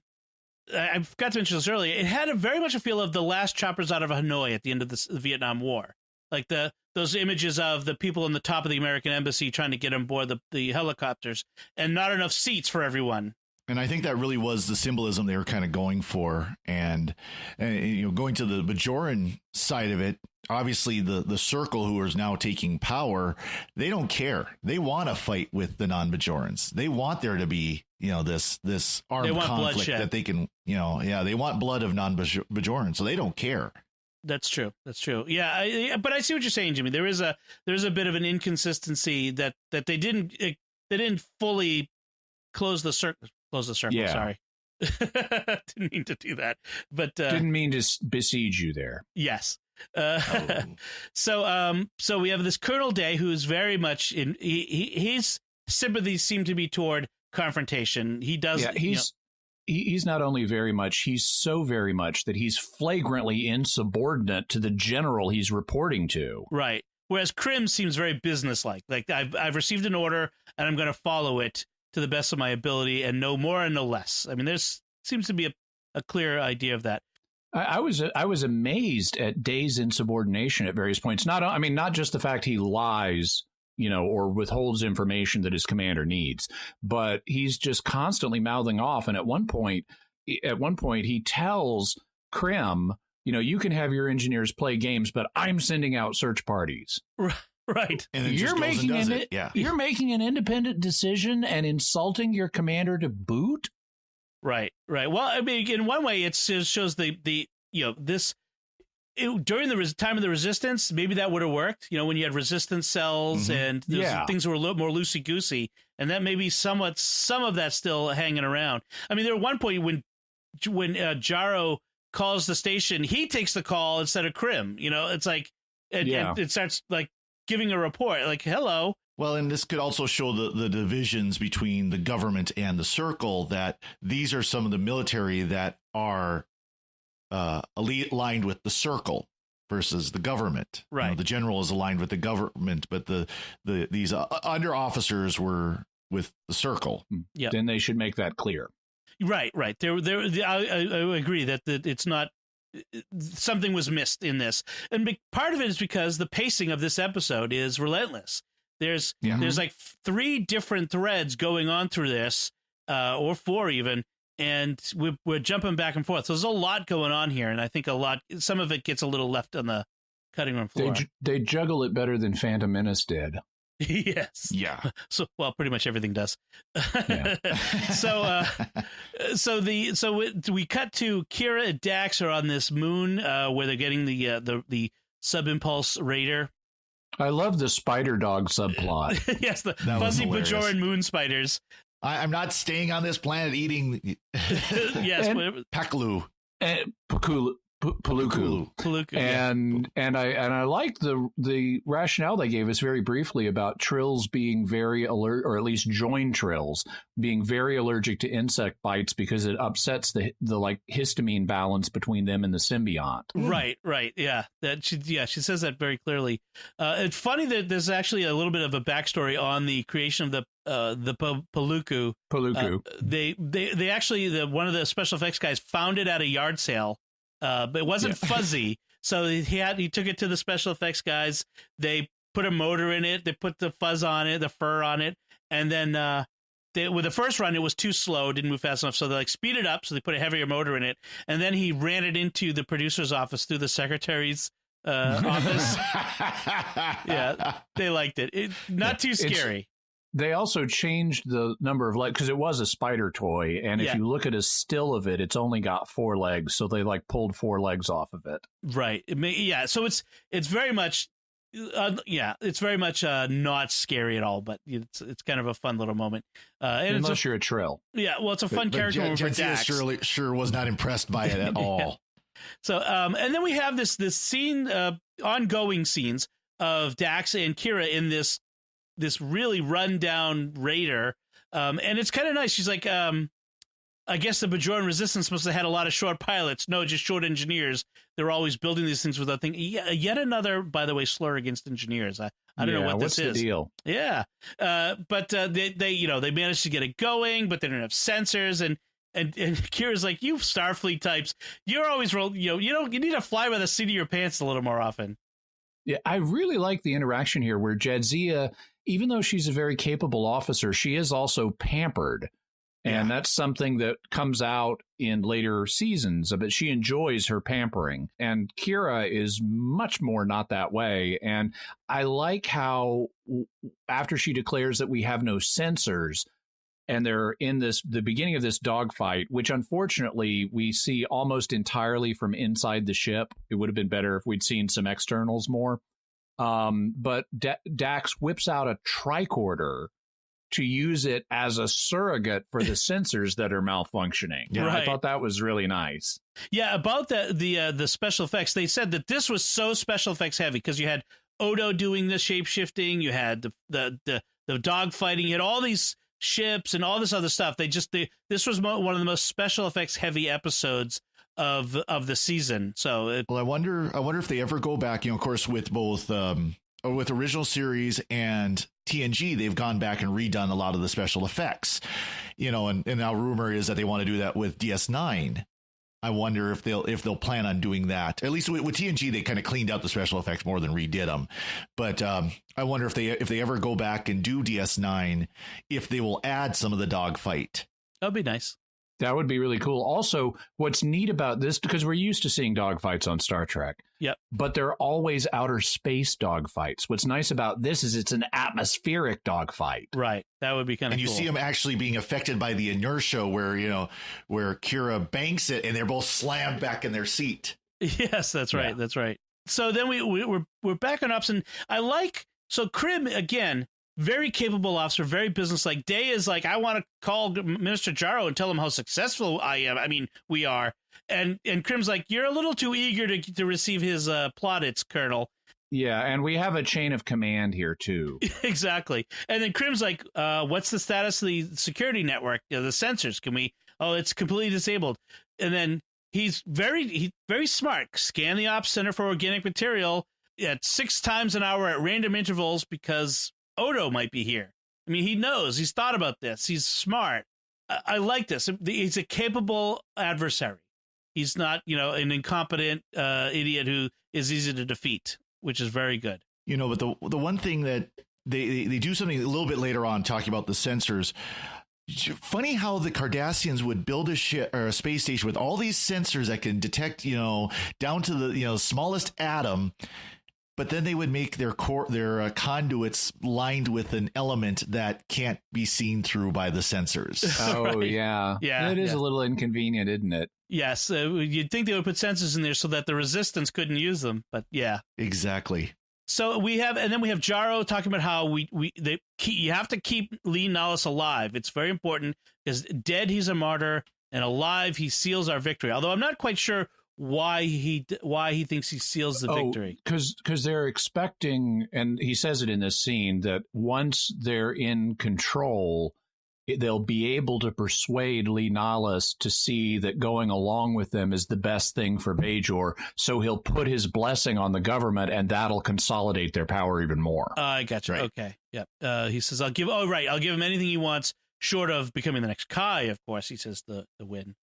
forgot to mention this earlier. It had very much a feel of the last choppers out of Hanoi at the end of the Vietnam War, like those images of the people on the top of the American embassy trying to get on board the helicopters and not enough seats for everyone. And I think that really was the symbolism they were kind of going for. And going to the Bajoran side of it, obviously the Circle, who is now taking power, they don't care. They want to fight with the non-Bajorans. They want there to be, this armed conflict bloodshed. That they can, they want blood of non-Bajorans, so they don't care. That's true. Yeah, but I see what you're saying, Jimmy. There's a bit of an inconsistency that they didn't fully close the circle. Yeah. Sorry. Didn't mean to do that, but didn't mean to besiege you there. Yes. So we have this Colonel Day, who's very much his sympathies seem to be toward confrontation. He does. Yeah, he's not only very much, he's so very much that he's flagrantly insubordinate to the general he's reporting to. Right. Whereas Krim seems very businesslike. Like I've received an order and I'm going to follow it to the best of my ability, and no more and no less. I mean, there's seems to be a clear idea of that. I was amazed at Day's insubordination at various points. Not just the fact he lies, or withholds information that his commander needs, but he's just constantly mouthing off. And at one point, he tells Krim, you can have your engineers play games, but I'm sending out search parties. Right. And you're making an independent decision and insulting your commander to boot. Right. Well, I mean, in one way, it shows during the time of the resistance, maybe that would have worked. When you had resistance cells and things were a little more loosey goosey, and that maybe some of that still hanging around. I mean, there was one point when Jaro calls the station, he takes the call instead of Krim. It's like and it starts like giving a report, like hello. Well, and this could also show the divisions between the government and the Circle, that these are some of the military that are aligned with the Circle versus the government. Right. The general is aligned with the government, but these under officers were with the Circle. Yeah. Then they should make that clear. Right. I agree that it's not. Something was missed in this, and part of it is because the pacing of this episode is relentless. There's like 3 different threads going on through this, or 4 even, and we're jumping back and forth. So there's a lot going on here, and I think some of it gets a little left on the cutting room floor. They juggle it better than Phantom Menace did. Yes. Yeah. So, well, pretty much everything does. Yeah. So we cut to Kira and Dax are on this moon where they're getting the sub-impulse raider. I love the spider dog subplot. Yes, the fuzzy Bajoran moon spiders. I'm not staying on this planet eating. Yes, Paklu. Paluku. And I liked the rationale they gave us very briefly about Trills being very alert, or at least joined Trills being very allergic to insect bites because it upsets the like histamine balance between them and the symbiont. Right. Yeah. She says that very clearly. It's funny that there's actually a little bit of a backstory on the creation of the Paluku. They actually, one of the special effects guys found it at a yard sale. But it wasn't fuzzy, so he took it to the special effects guys. They put a motor in it, they put the fuzz on it, the fur on it, and then with the first run it was too slow, didn't move fast enough, so they like speed it up, so they put a heavier motor in it, and then he ran it into the producer's office through the secretary's office. Yeah, they liked it. Not too scary. They also changed the number of legs because it was a spider toy. And if you look at a still of it, it's only got 4 legs. So they like pulled 4 legs off of it. Right. Yeah. So it's very much, it's very much not scary at all, but it's kind of a fun little moment. And unless you're a Trill. Yeah. Well, it's a fun character moment for Dax. Sure was not impressed by it at all. Yeah. So, and then we have this scene, ongoing scenes of Dax and Kira in this really rundown raider, and it's kind of nice. She's like, I guess the Bajoran resistance must have had a lot of short pilots. No, just short engineers. They're always building these things without thinking. Yet another, by the way, slur against engineers. I don't know what this is. What's the deal? Yeah, but they managed to get it going, but they don't have sensors. And Kira's like, you Starfleet types, you're always you need to fly by the seat of your pants a little more often. Yeah, I really like the interaction here where Jadzia, even though she's a very capable officer, she is also pampered. And that's something that comes out in later seasons, but she enjoys her pampering. And Kira is much more not that way. And I like how after she declares that we have no sensors, and they're in the beginning of this dogfight, which unfortunately we see almost entirely from inside the ship. It would have been better if we'd seen some externals more. But Dax whips out a tricorder to use it as a surrogate for the sensors that are malfunctioning. Yeah, right. I thought that was really nice. Yeah, about the special effects, they said that this was so special effects heavy because you had Odo doing the shape shifting, you had the dog fighting, you had all these ships and all this other stuff. This was one of the most special effects heavy episodes of the season. So I wonder if they ever go back. Of course, with both with original series and TNG, they've gone back and redone a lot of the special effects. And now rumor is that they want to do that with DS9. I wonder if they'll plan on doing that. At least with TNG, they kind of cleaned out the special effects more than redid them. But I wonder if they ever go back and do DS9, if they will add some of the dogfight. That'd be nice. That would be really cool. Also, what's neat about this, because we're used to seeing dogfights on Star Trek. Yep. But they're always outer space dogfights. What's nice about this is it's an atmospheric dogfight. Right. That would be kind of cool. And you see them actually being affected by the inertia where Kira banks it and they're both slammed back in their seat. Yes, that's right. Yeah. That's right. So then we're back on Ops, and I like, so Krim, again, very capable officer, very businesslike. Day is like, I want to call Minister Jaro and tell him how successful I am. I mean, we are. And Krim's like, you're a little too eager to receive his plaudits, Colonel. Yeah, and we have a chain of command here, too. Exactly. And then Krim's like, what's the status of the security network, the sensors? Can we, it's completely disabled. And then he's very smart. Scan the ops center for organic material at 6 times an hour at random intervals because Odo might be here. I mean, he knows. He's thought about this. He's smart. I like this. He's a capable adversary. He's not, an incompetent idiot who is easy to defeat, which is very good. But the one thing that they do something a little bit later on talking about the sensors. Funny how the Cardassians would build a ship or a space station with all these sensors that can detect, down to the smallest atom. but then they would make their conduits lined with an element that can't be seen through by the sensors. Oh, Right. yeah. Yeah. It is a little inconvenient, isn't it? Yes, you'd think they would put sensors in there so that the resistance couldn't use them, but yeah. Exactly. So we have Jarro talking about how you have to keep Lee Nollis alive. It's very important because dead he's a martyr, and alive he seals our victory. Although I'm not quite sure why he thinks he seals the victory. Because they're expecting, and he says it in this scene, that once they're in control, they'll be able to persuade Lee Nollis to see that going along with them is the best thing for Bajor. So he'll put his blessing on the government, and that'll consolidate their power even more. I got you. Right. Okay. Yeah. He says, I'll give him anything he wants, short of becoming the next Kai, of course, he says, the win.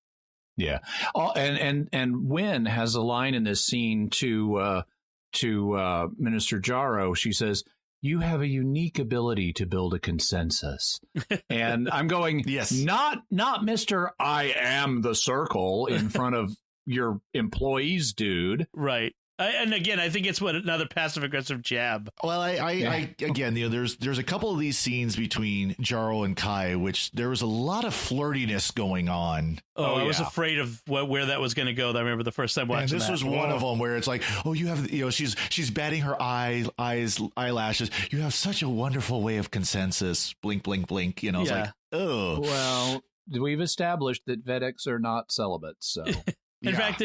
Yeah. And Wynn has a line in this scene to Minister Jarro. She says, "You have a unique ability to build a consensus." And I'm going, yes, not Mr. I am the circle in front of your employees, dude. Right. And again, I think it's another passive aggressive jab. Well, I again, there's a couple of these scenes between Jarro and Kai, which there was a lot of flirtiness going on. Oh, I was afraid of where that was going to go. I remember the first time watching and this that. was one of them where it's like, oh, you have, she's batting her eyelashes. You have such a wonderful way of consensus. Blink, blink, blink. It's like, oh. Well, we've established that Vedeks are not celibate, so. In fact,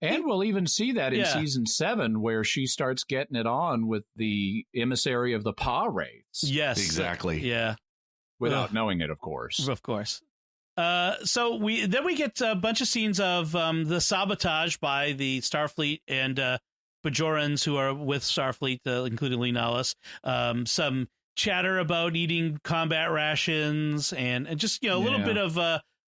and we'll even see that in season 7, where she starts getting it on with the emissary of the Pa Wraiths. Yes, exactly. Yeah, without knowing it, of course. Of course. So we get a bunch of scenes of the sabotage by the Starfleet and Bajorans who are with Starfleet, including Lee Nollis. Some chatter about eating combat rations and just a little bit of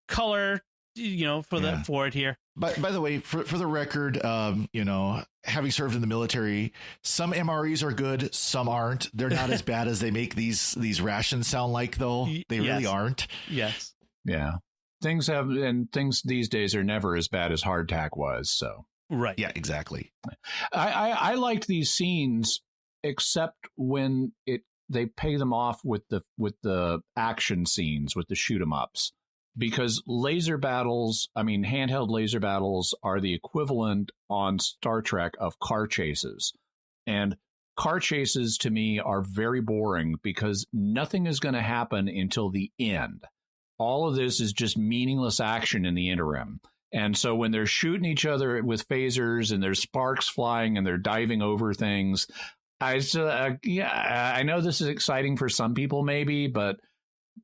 color, for it here. But by the way, for the record, having served in the military, some MREs are good, some aren't. They're not as bad as they make these rations sound like, though. They really aren't. Yes. Yeah. Things these days are never as bad as hardtack was. So. Right. Yeah, exactly. I liked these scenes, except when they pay them off with the action scenes, with the shoot 'em ups. Because handheld laser battles are the equivalent on Star Trek of car chases. And car chases to me are very boring because nothing is going to happen until the end. All of this is just meaningless action in the interim. And so when they're shooting each other with phasers and there's sparks flying and they're diving over things, I know this is exciting for some people maybe, but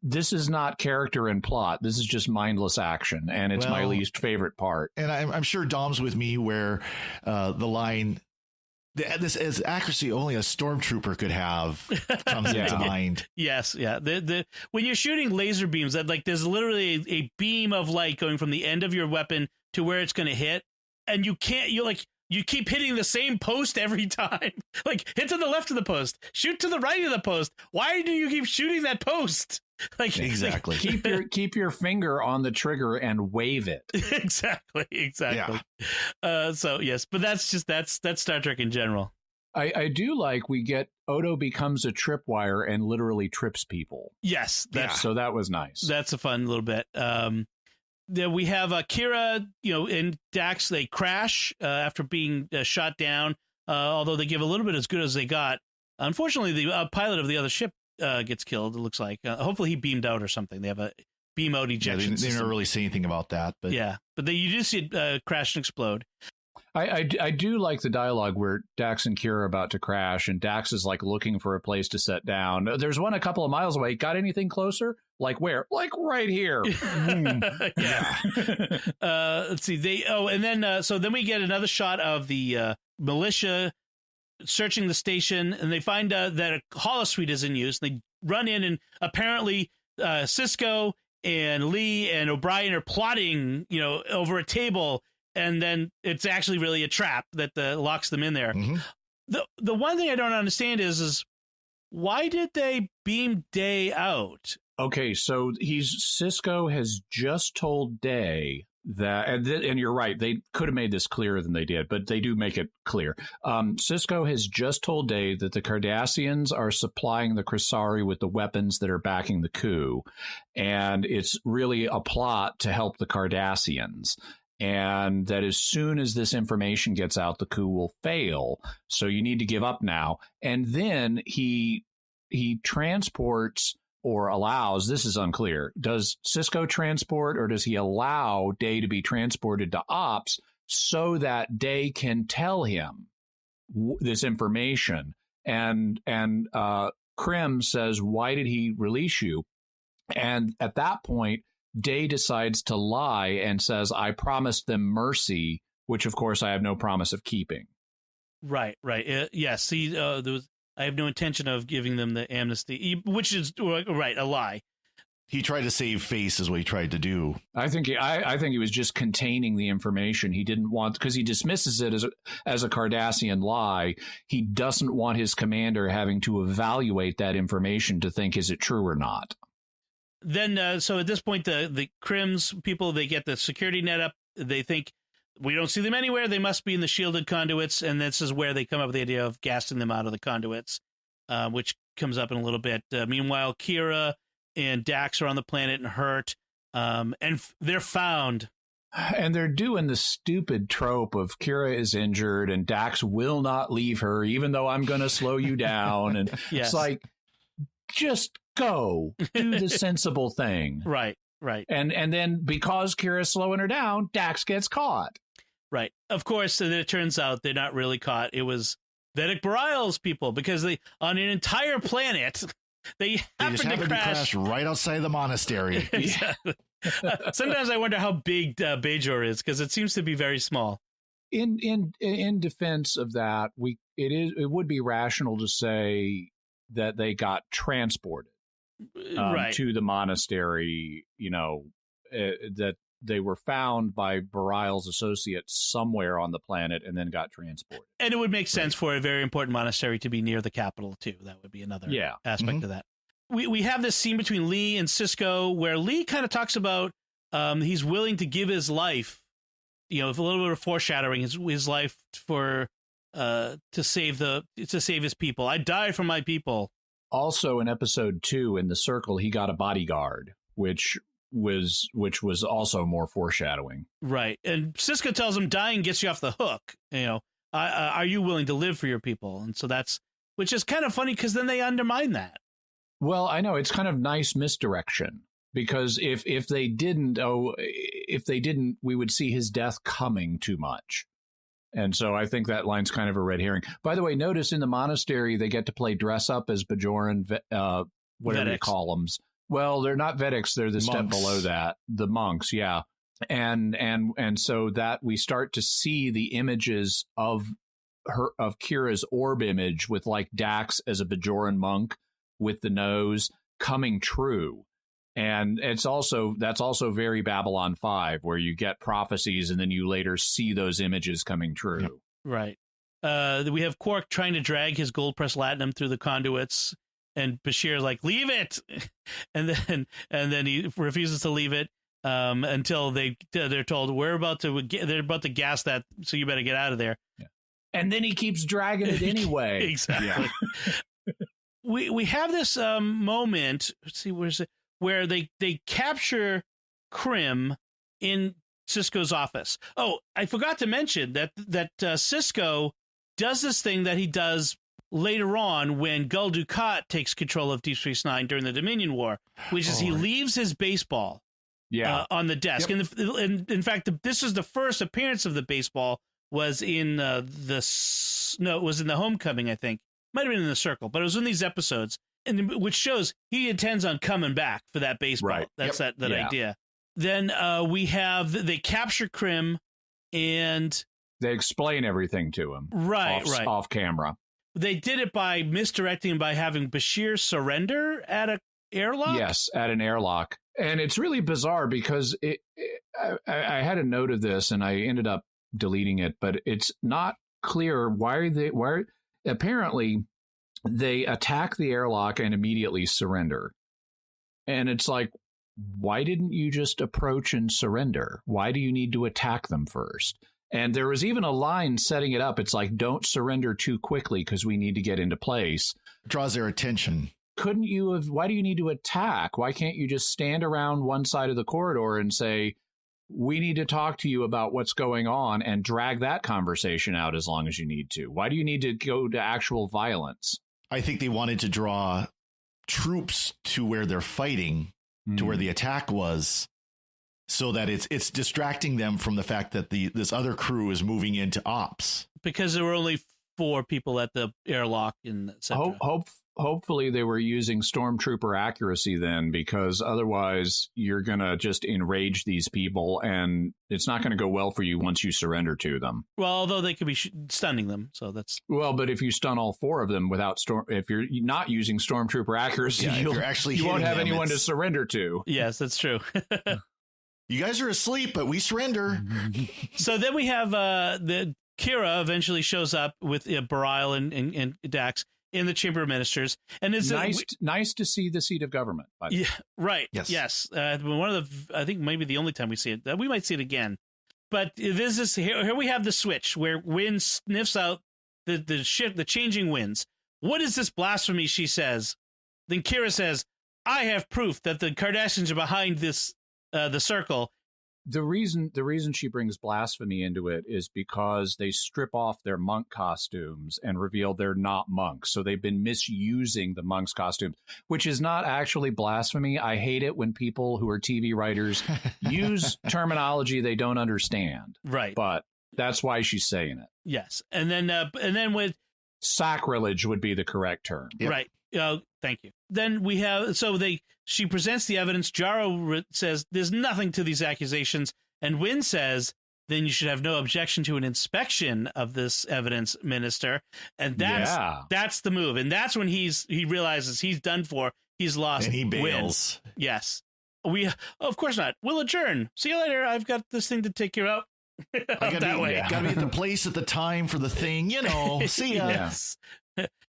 this is not character and plot. This is just mindless action, and it's my least favorite part. And I'm sure Dom's with me where the line, this is accuracy only a stormtrooper could have, comes into mind. Yes, yeah. When you're shooting laser beams, there's literally a beam of light going from the end of your weapon to where it's going to hit, and you keep hitting the same post every time. Hit to the left of the post, shoot to the right of the post. Why do you keep shooting that post? Exactly. Keep your finger on the trigger and wave it. Exactly. Yeah. So yes, but that's Star Trek in general. I do like we get Odo becomes a tripwire and literally trips people. Yes, so that was nice. That's a fun little bit. Then we have Kira, and Dax. They crash after being shot down. Although they give a little bit as good as they got. Unfortunately, the pilot of the other ship gets killed. It looks like. Hopefully, he beamed out or something. They have a beam out ejection. They don't really say anything about that, but you do see it crash and explode. I do like the dialogue where Dax and Kira are about to crash, and Dax is looking for a place to set down. There's one a couple of miles away. Got anything closer? Like where? Like right here. Yeah. Let's see. And then so then we get another shot of the militia searching the station, and they find that a holosuite is in use. They run in, and apparently Sisko and Lee and O'Brien are plotting, over a table. And then it's actually really a trap that locks them in there. Mm-hmm. The one thing I don't understand is why did they beam Day out? Okay, so Sisko has just told Day and you're right, they could have made this clearer than they did, but they do make it clear. Sisko has just told Day that the Cardassians are supplying the Krasari with the weapons that are backing the coup, and it's really a plot to help the Cardassians. And that as soon as this information gets out, the coup will fail. So you need to give up now. And then he transports or allows, this is unclear, does Sisko transport or does he allow Day to be transported to Ops so that Day can tell him this information? And Krim says, why did he release you? And at that point, Day decides to lie and says, I promised them mercy, which, of course, I have no promise of keeping. Right. Yes. See, I have no intention of giving them the amnesty, which is, right, a lie. He tried to save face is what he tried to do. I think he was just containing the information. He didn't want, because he dismisses it as a Cardassian lie. He doesn't want his commander having to evaluate that information to think, is it true or not? Then, so at this point, the Krim's people, they get the security net up. They think, we don't see them anywhere. They must be in the shielded conduits. And this is where they come up with the idea of gassing them out of the conduits, which comes up in a little bit. Meanwhile, Kira and Dax are on the planet and hurt, and they're found. And they're doing the stupid trope of Kira is injured and Dax will not leave her, even though I'm going to slow you down. And yes. It's like, just go do the sensible thing. Right. And then because Kira's slowing her down, Dax gets caught. Right. Of course, and it turns out they're not really caught. It was Vedic Baril's people, because they, on an entire planet, they happened to crash right outside the monastery. Exactly. Sometimes I wonder how big Bajor is, because it seems to be very small. In defense of that, it would be rational to say that they got transported to the monastery. That they were found by Baril's associates somewhere on the planet and then got transported. And it would make sense for a very important monastery to be near the capital, too. That would be another aspect of that. We have this scene between Lee and Sisko where Lee kind of talks about he's willing to give his life, with a little bit of foreshadowing, his life for to save his people. I die for my people. Also, in episode 2, in The Circle, he got a bodyguard, which was also more foreshadowing. Right. And Sisko tells him dying gets you off the hook. Are you willing to live for your people? And so which is kind of funny, because then they undermine that. Well, I know, it's kind of nice misdirection, because if they didn't, we would see his death coming too much. And so I think that line's kind of a red herring. By the way, notice in the monastery, they get to play dress up as Bajoran, whatever you call them. Well, they're not Vedics. They're the monks. Step below that. The monks, yeah. And so that we start to see the images of Kira's orb image with like Dax as a Bajoran monk with the nose coming true. And that's also very Babylon 5, where you get prophecies and then you later see those images coming true. Yep. Right. We have Quark trying to drag his gold press latinum through the conduits, and Bashir's like, leave it. And then he refuses to leave it until they're told they're about to gas that, so you better get out of there. Yeah. And then he keeps dragging it anyway. Exactly. Yeah. We have this moment. Let's see, where's it? Where they capture Krim in Sisko's office. Oh, I forgot to mention that Sisko does this thing that he does later on when Gul Dukat takes control of Deep Space Nine during the Dominion War, which is he leaves his baseball on the desk. Yep. And in fact, this is the first appearance of the baseball was in it was in the Homecoming, I think. Might have been in The Circle, but it was in these episodes. And which shows he intends on coming back for that baseball. Right. That's that idea. Then they capture Krim, and they explain everything to him. Right. Off camera. They did it by misdirecting him by having Bashir surrender at an airlock. Yes, at an airlock, and it's really bizarre because I had a note of this and I ended up deleting it, but it's not clear why apparently. They attack the airlock and immediately surrender. And it's like, why didn't you just approach and surrender? Why do you need to attack them first? And there was even a line setting it up. It's like, don't surrender too quickly because we need to get into place. Draws their attention. Couldn't you have, why do you need to attack? Why can't you just stand around one side of the corridor and say, we need to talk to you about what's going on, and drag that conversation out as long as you need to? Why do you need to go to actual violence? I think they wanted to draw troops to where they're fighting, to where the attack was, so that it's distracting them from the fact that this other crew is moving into ops. Because there were only 4 people at the airlock in etc. Hopefully they were using stormtrooper accuracy then, because otherwise you're going to just enrage these people, and it's not going to go well for you once you surrender to them. Well, although they could be stunning them, so that's... Well, but if you stun all 4 of them if you're not using stormtrooper accuracy, you won't have anyone to surrender to. Yes, that's true. You guys are asleep, but we surrender. So then we have the Kira eventually shows up with Bareil and Dax in the Chamber of Ministers, and it's nice to see the seat of government. By the way. Right. Yes. One of the, I think maybe the only time we see it. We might see it again, but this is here we have the switch where Wynn sniffs out the changing winds. What is this blasphemy? She says. Then Kira says, "I have proof that the Kardashians are behind this the circle." The reason she brings blasphemy into it is because they strip off their monk costumes and reveal they're not monks. So they've been misusing the monks' costumes, which is not actually blasphemy. I hate it when people who are TV writers use terminology they don't understand. Right. But that's why she's saying it. Yes. And then with sacrilege would be the correct term. Yep. Right. Thank you. Then we have, she presents the evidence. Jaro says there's nothing to these accusations. And Wynn says, then you should have no objection to an inspection of this evidence, Minister. And that's the move. And that's when he realizes he's done for. He's lost. And he bails. Wynn. Yes. Of course not. We'll adjourn. See you later. I've got this thing to take care of. Gotta be at the place at the time for the thing, see ya. Yes.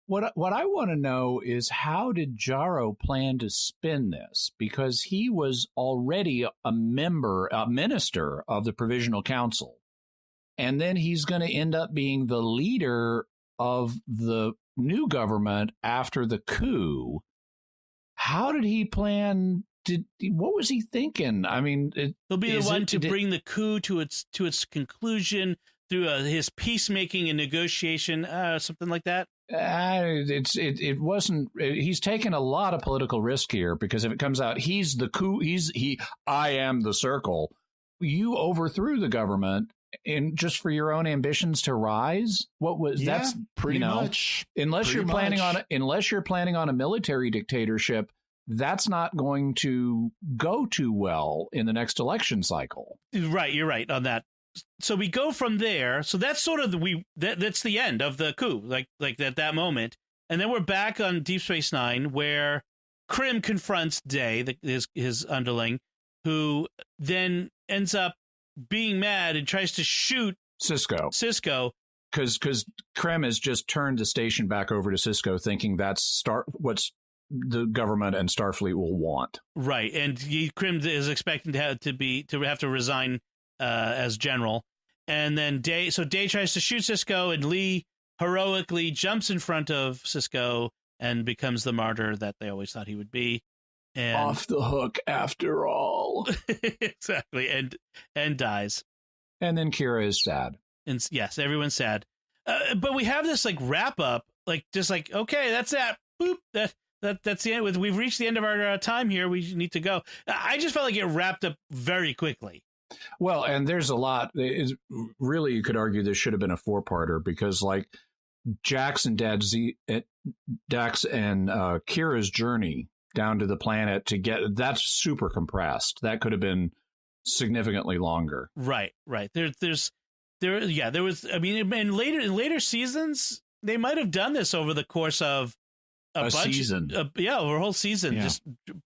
What I want to know is, how did Jaro plan to spin this? Because he was already a minister of the Provisional Council. And then he's going to end up being the leader of the new government after the coup. How did he plan? What was he thinking? I mean, he'll be the one to bring the coup to its conclusion through his peacemaking and negotiation, something like that. It wasn't. He's taken a lot of political risk here, because if it comes out he's the coup, I am the circle. You overthrew the government just for your own ambitions to rise. What was that's pretty much unless you're planning on a military dictatorship. That's not going to go too well in the next election cycle. Right, you're right on that. So we go from there. So that's sort of that's the end of the coup, like at that moment. And then we're back on Deep Space Nine, where Krim confronts Day, his underling, who then ends up being mad and tries to shoot Cisco. Because Krim has just turned the station back over to Cisco, thinking that's what's the government and Starfleet will want. Right, and Krim is expecting to have to resign as general, and then Day tries to shoot Cisco, and Lee heroically jumps in front of Cisco and becomes the martyr that they always thought he would be. And off the hook after all. Exactly, and dies. And then Kira is sad. And yes, everyone's sad. But we have this wrap up, okay, that's that. Boop. That's the end. We've reached the end of our time here. We need to go. I just felt like it wrapped up very quickly. Well, and there's a lot. Really, you could argue this should have been a 4-parter, because Dax and Kira's journey down to the planet that's super compressed. That could have been significantly longer. Right. There was. I mean, in later seasons, they might have done this over the course of a season. Over a whole season. Yeah. Just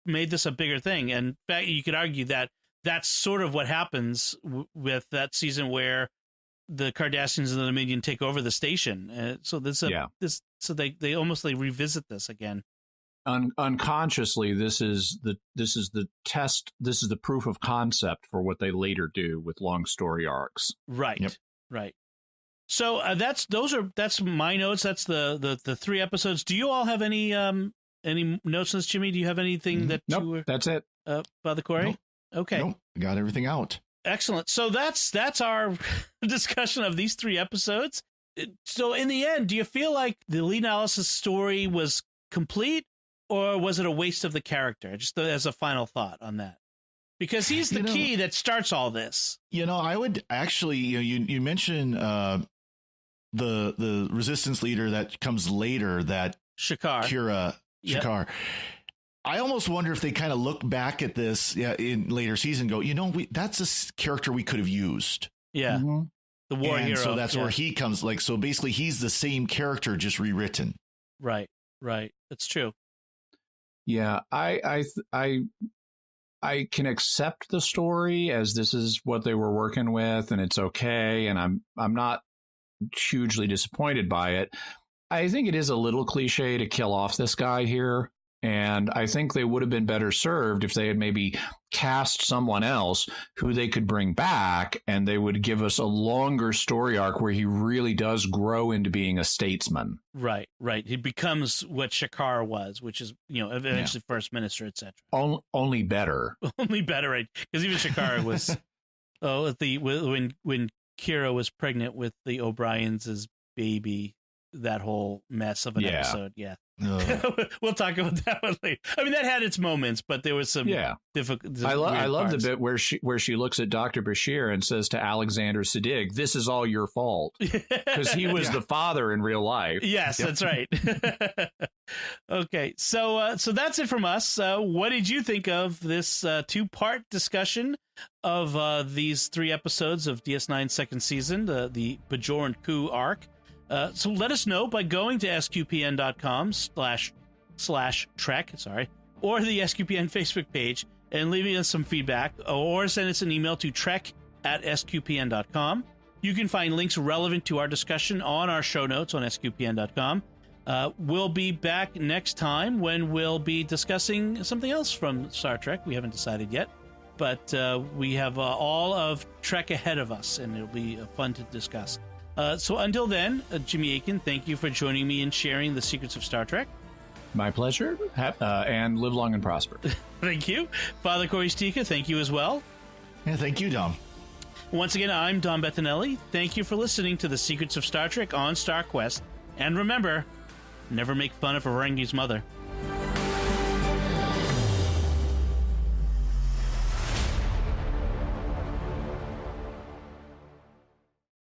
made this a bigger thing. And in fact, you could argue that that's sort of what happens with that season where the Cardassians and the Dominion take over the station. So they almost revisit this again. unconsciously, this is the test. This is the proof of concept for what they later do with long story arcs. Right. Yep. Right. So that's my notes. That's the 3 episodes. Do you all have any notes on this, Jimmy? Do you have anything that nope, you were? That's it. Father Corey? Nope. Okay. Nope. Got everything out. Excellent. So that's our discussion of these 3 episodes. So in the end, do you feel like the Lee Analysis story was complete, or was it a waste of the character? Just as a final thought on that. Because he's the key that starts all this. I would actually, you mentioned the resistance leader that comes later, that Shakar. Shakar. Yep. I almost wonder if they kind of look back at this in later season and go, that's a character we could have used. Yeah. Mm-hmm. The war hero. So that's where he comes. So basically he's the same character, just rewritten. Right. That's true. Yeah. I can accept the story as this is what they were working with, and it's okay. And I'm not hugely disappointed by it. I think it is a little cliche to kill off this guy here. And I think they would have been better served if they had maybe cast someone else who they could bring back, and they would give us a longer story arc where he really does grow into being a statesman. Right. He becomes what Shakar was, which is, eventually first minister, etc. Only better. Only better, right? Because even Shakar was, when Kira was pregnant with the O'Briens' baby, that whole mess of an episode. Yeah. We'll talk about that one later. I mean, that had its moments, but there was some difficult. I love the bit where she looks at Dr. Bashir and says to Alexander Siddig, "This is all your fault," because he was the father in real life. Yes, that's right. Okay, so that's it from us. What did you think of this 2-part discussion of these 3 episodes of DS9's second season, the Bajoran Coup arc? So let us know by going to sqpn.com/trek, or the SQPN Facebook page and leaving us some feedback, or send us an email to trek@sqpn.com. You can find links relevant to our discussion on our show notes on sqpn.com. We'll be back next time when we'll be discussing something else from Star Trek. We haven't decided yet, but we have all of Trek ahead of us, and it'll be fun to discuss. So until then, Jimmy Aiken, thank you for joining me and sharing the secrets of Star Trek. My pleasure, and live long and prosper. Thank you. Father Corey Stika, thank you as well. Yeah, thank you, Dom. Once again, I'm Dom Bettinelli. Thank you for listening to the secrets of Star Trek on StarQuest. And remember, never make fun of a Ferengi's mother.